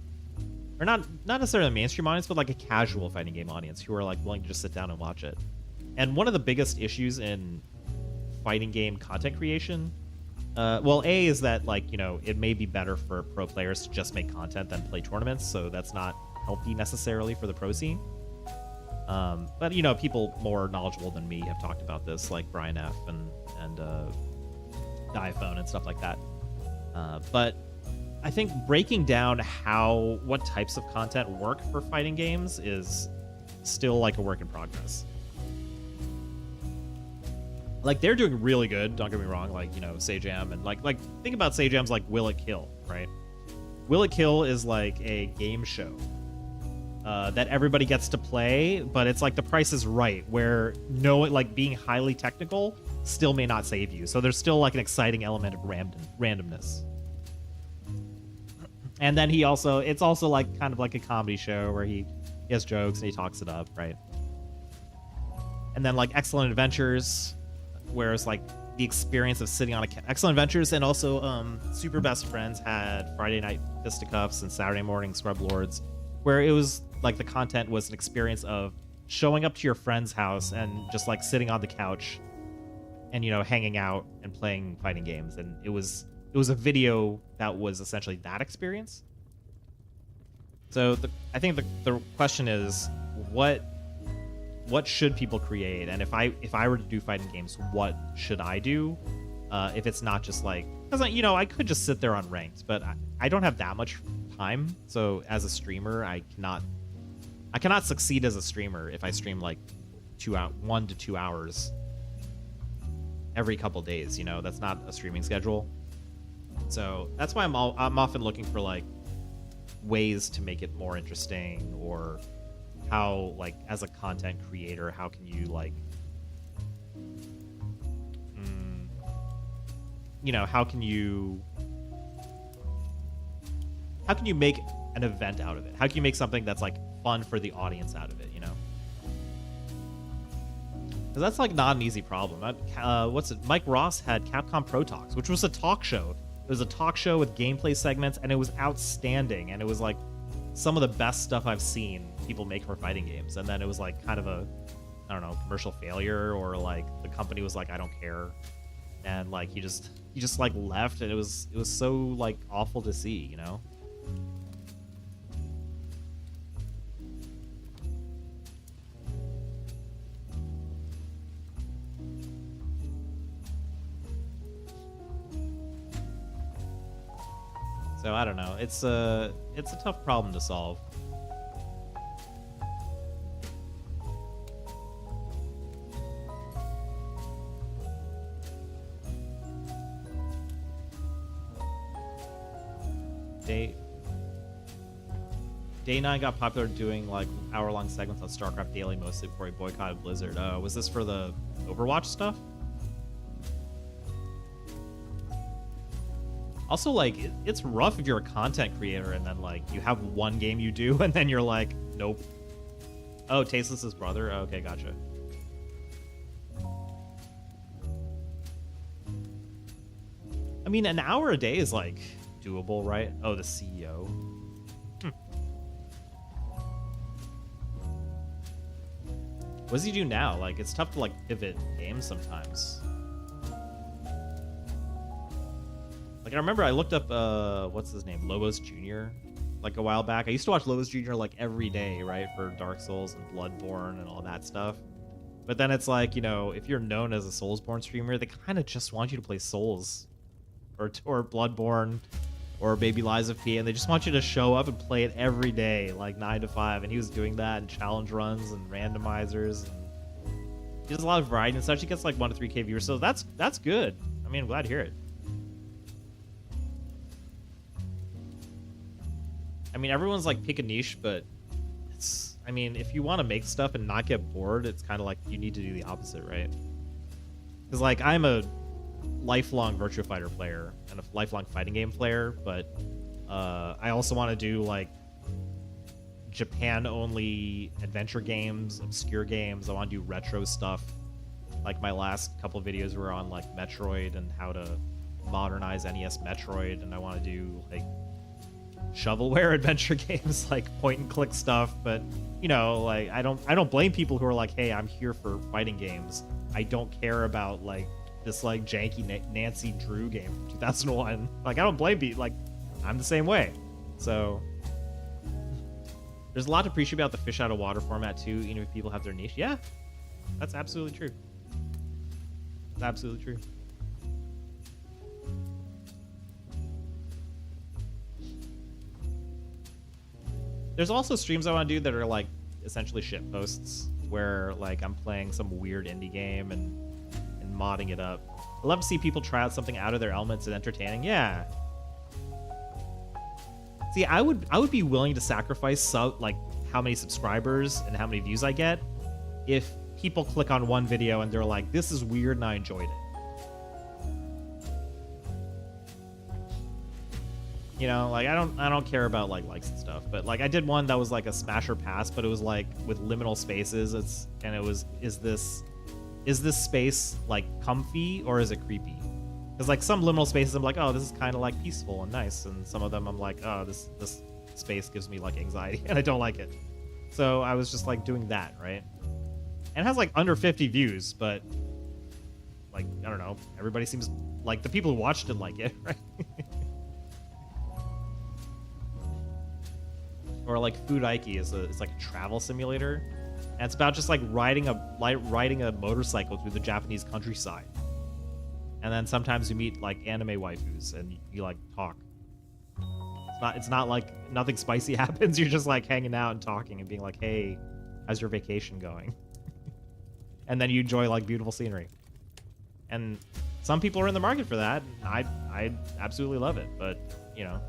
or not necessarily a mainstream audience, but like a casual fighting game audience who are like willing to just sit down and watch it. And one of the biggest issues in fighting game content creation, well, A, is that like, you know, it may be better for pro players to just make content than play tournaments, so that's not healthy necessarily for the pro scene. But you know, people more knowledgeable than me have talked about this, like Brian F and iPhone and stuff like that. But I think breaking down what types of content work for fighting games is still like a work in progress. Like, they're doing really good, don't get me wrong, like, you know, Sajam, and like think about Sajam's like Will It Kill, right? Will It Kill is like a game show that everybody gets to play, but it's like The Price is Right, where being highly technical still may not save you. So there's still like an exciting element of randomness. And then it's also like kind of like a comedy show where he has jokes and he talks it up, right? And then like Excellent Adventures, where it's like the experience of sitting on Excellent Adventures, and also Super Best Friends had Friday Night Fisticuffs and Saturday Morning Scrub Lords, where it was like the content was an experience of showing up to your friend's house and just like sitting on the couch and, you know, hanging out and playing fighting games. And it was a video that was essentially that experience. So I think the question is, what should people create? And if I were to do fighting games, what should I do? If it's not just like, because I could just sit there on ranked, but I don't have that much time. So as a streamer, I cannot succeed as a streamer if I stream like 1 to 2 hours every couple days. You know, that's not a streaming schedule. So that's why I'm often looking for like ways to make it more interesting, or how, like, as a content creator, how can you like, you know, how can you make an event out of it? How can you make something that's like fun for the audience out of it, you know? Because that's like not an easy problem. Mike Ross had Capcom Pro Talks, which was a talk show. It was a talk show with gameplay segments, and it was outstanding. And it was like some of the best stuff I've seen people make for fighting games. And then it was like kind of a, I don't know, commercial failure, or like the company was like, I don't care. And like he just like left, and it was so like awful to see, you know? So I don't know. It's a tough problem to solve. Day 9 got popular doing like hour-long segments on StarCraft Daily mostly before he boycotted Blizzard. Was this for the Overwatch stuff? Also, like, it's rough if you're a content creator and then, like, you have one game you do and then you're like, nope. Oh, Tasteless's brother? Oh, okay, gotcha. I mean, an hour a day is, like, doable, right? Oh, the CEO. What does he do now? Like, it's tough to, like, pivot games sometimes. Like, I remember I looked up, what's his name? Lobos Jr. like a while back. I used to watch Lobos Jr. like every day, right? For Dark Souls and Bloodborne and all that stuff. But then it's like, you know, if you're known as a Soulsborne streamer, they kind of just want you to play Souls or Bloodborne or Baby Lies of P, and they just want you to show up and play it every day, like 9 to 5. And he was doing that in challenge runs and randomizers. And he does a lot of variety and such. He gets like 1 to 3K viewers, so that's good. I mean, I'm glad to hear it. I mean, everyone's like pick a niche, but it's, I mean, if you want to make stuff and not get bored, it's kind of like you need to do the opposite, right? Because like I'm a lifelong Virtua Fighter player and a lifelong fighting game player, but I also want to do like Japan only adventure games, obscure games. I want to do retro stuff. Like my last couple of videos were on like Metroid and how to modernize NES Metroid, and I want to do like shovelware adventure games, like point and click stuff. But you know, like I don't blame people who are like, hey, I'm here for fighting games. I don't care about like this like janky Nancy Drew game from 2001. Like I don't blame people. Like I'm the same way. So there's a lot to appreciate about the fish out of water format too, even if people have their niche. Yeah, that's absolutely true. It's absolutely true. There's also streams I want to do that are like essentially shit posts where like I'm playing some weird indie game and modding it up. I love to see people try out something out of their elements and entertaining. Yeah. See, I would be willing to sacrifice like how many subscribers and how many views I get if people click on one video and they're like, this is weird and I enjoyed it. You know, like I don't care about like likes and stuff, but like I did one that was like a smasher pass, but it was like with liminal spaces. Is this space like comfy or is it creepy? Because like some liminal spaces I'm like, oh, this is kind of like peaceful and nice, and some of them I'm like, oh, this space gives me like anxiety and I don't like it. So I was just like doing that, right? And it has like under 50 views, but like I don't know, everybody seems like the people who watched it like it, right? Or like Food Ike it's like a travel simulator, and it's about just like riding a motorcycle through the Japanese countryside. And then sometimes you meet like anime waifus and you like talk. It's not like nothing spicy happens. You're just like hanging out and talking and being like, hey, how's your vacation going? And then you enjoy like beautiful scenery. And some people are in the market for that. I absolutely love it. But you know,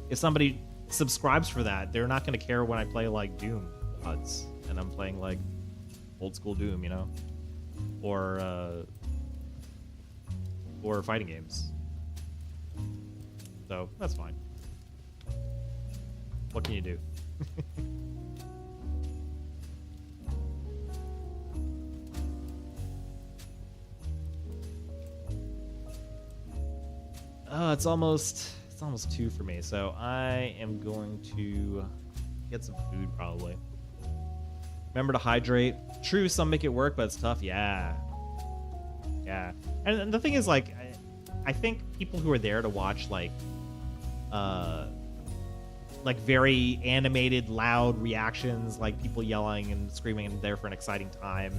if somebody subscribes for that, they're not going to care when I play like Doom HUDs and I'm playing like old school Doom, you know, or fighting games. So that's fine. What can you do? It's almost 2 for me, so I am going to get some food probably. Remember to hydrate. True, some make it work, but it's tough. Yeah. And the thing is, like, I think people who are there to watch like very animated, loud reactions, like people yelling and screaming and there for an exciting time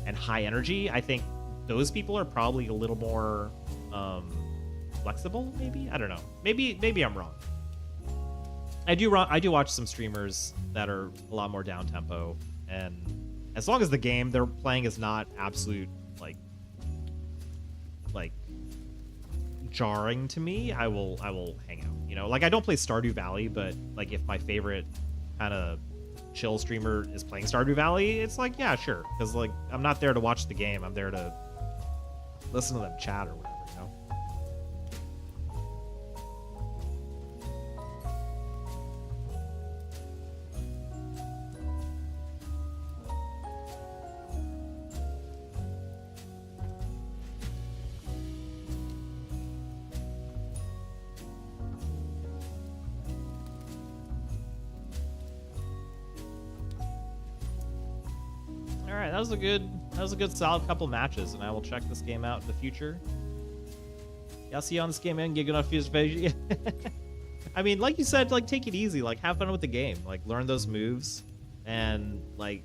and high energy, I think those people are probably a little more flexible, maybe? I don't know. Maybe I'm wrong. I do watch some streamers that are a lot more down tempo, and as long as the game they're playing is not absolute like jarring to me, I will hang out. You know, like I don't play Stardew Valley, but like if my favorite kind of chill streamer is playing Stardew Valley, it's like, yeah, sure, because like I'm not there to watch the game. I'm there to listen to them chat or whatever. That was a good solid couple matches, and I will check this game out in the future. Yeah, I'll see you on this game, man. Get good enough for I mean, like you said, like take it easy, like have fun with the game, like learn those moves, and like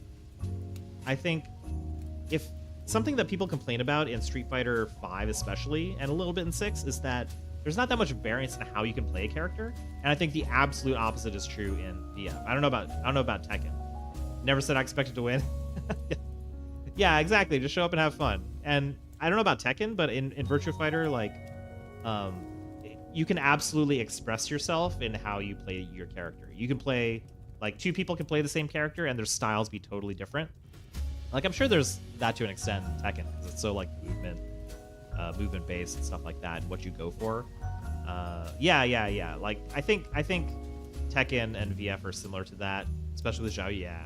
I think if something that people complain about in Street Fighter 5 especially, and a little bit in 6, is that there's not that much variance in how you can play a character, and I think the absolute opposite is true in VF. I don't know about Tekken. Never said I expected to win. Yeah, exactly. Just show up and have fun. And I don't know about Tekken, but in Virtua Fighter, like, you can absolutely express yourself in how you play your character. You can play, like, 2 people can play the same character and their styles be totally different. Like, I'm sure there's that to an extent in Tekken, because it's so, like, movement based and stuff like that, and what you go for. Yeah. Like, I think Tekken and VF are similar to that, especially with Zhao. Yeah.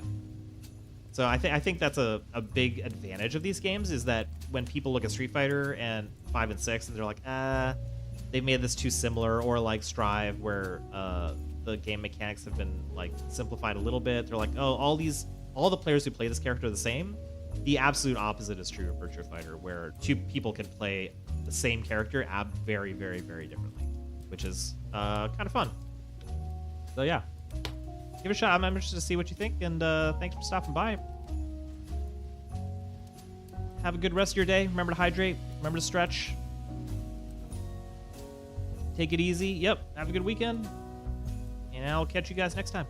So I think that's a big advantage of these games, is that when people look at Street Fighter and 5 and 6 and they're like, they made this too similar, or like Strive where the game mechanics have been like simplified a little bit. They're like, oh, all the players who play this character are the same. The absolute opposite is true of Virtua Fighter, where 2 people can play the same character very, very, very differently, which is kind of fun. So yeah. Give it a shot. I'm interested to see what you think, and thanks for stopping by. Have a good rest of your day. Remember to hydrate. Remember to stretch. Take it easy. Yep. Have a good weekend. And I'll catch you guys next time.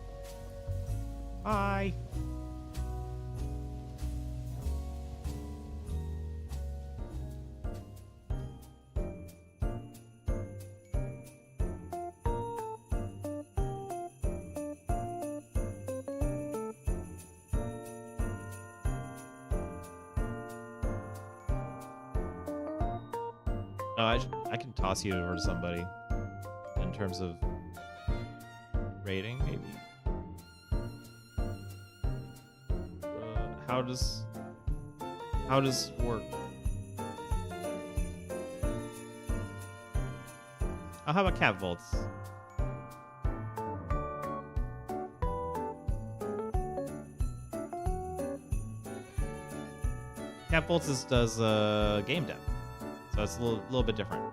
Bye. I can toss you over to somebody in terms of rating, maybe. How does it work? Oh, how about Cat Volts? Cat Volts does game dev. So it's a little bit different.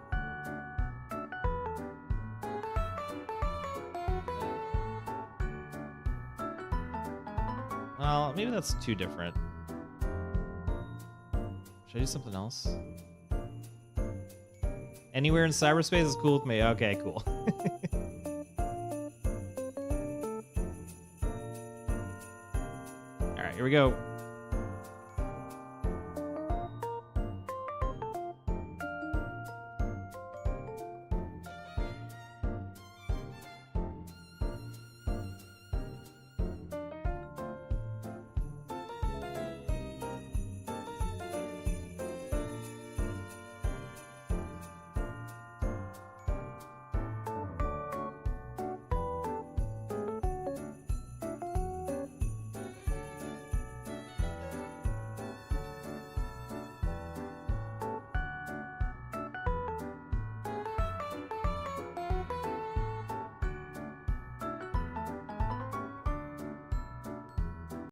Well, maybe that's too different. Should I do something else? Anywhere in cyberspace is cool with me. Okay, cool. All right, here we go.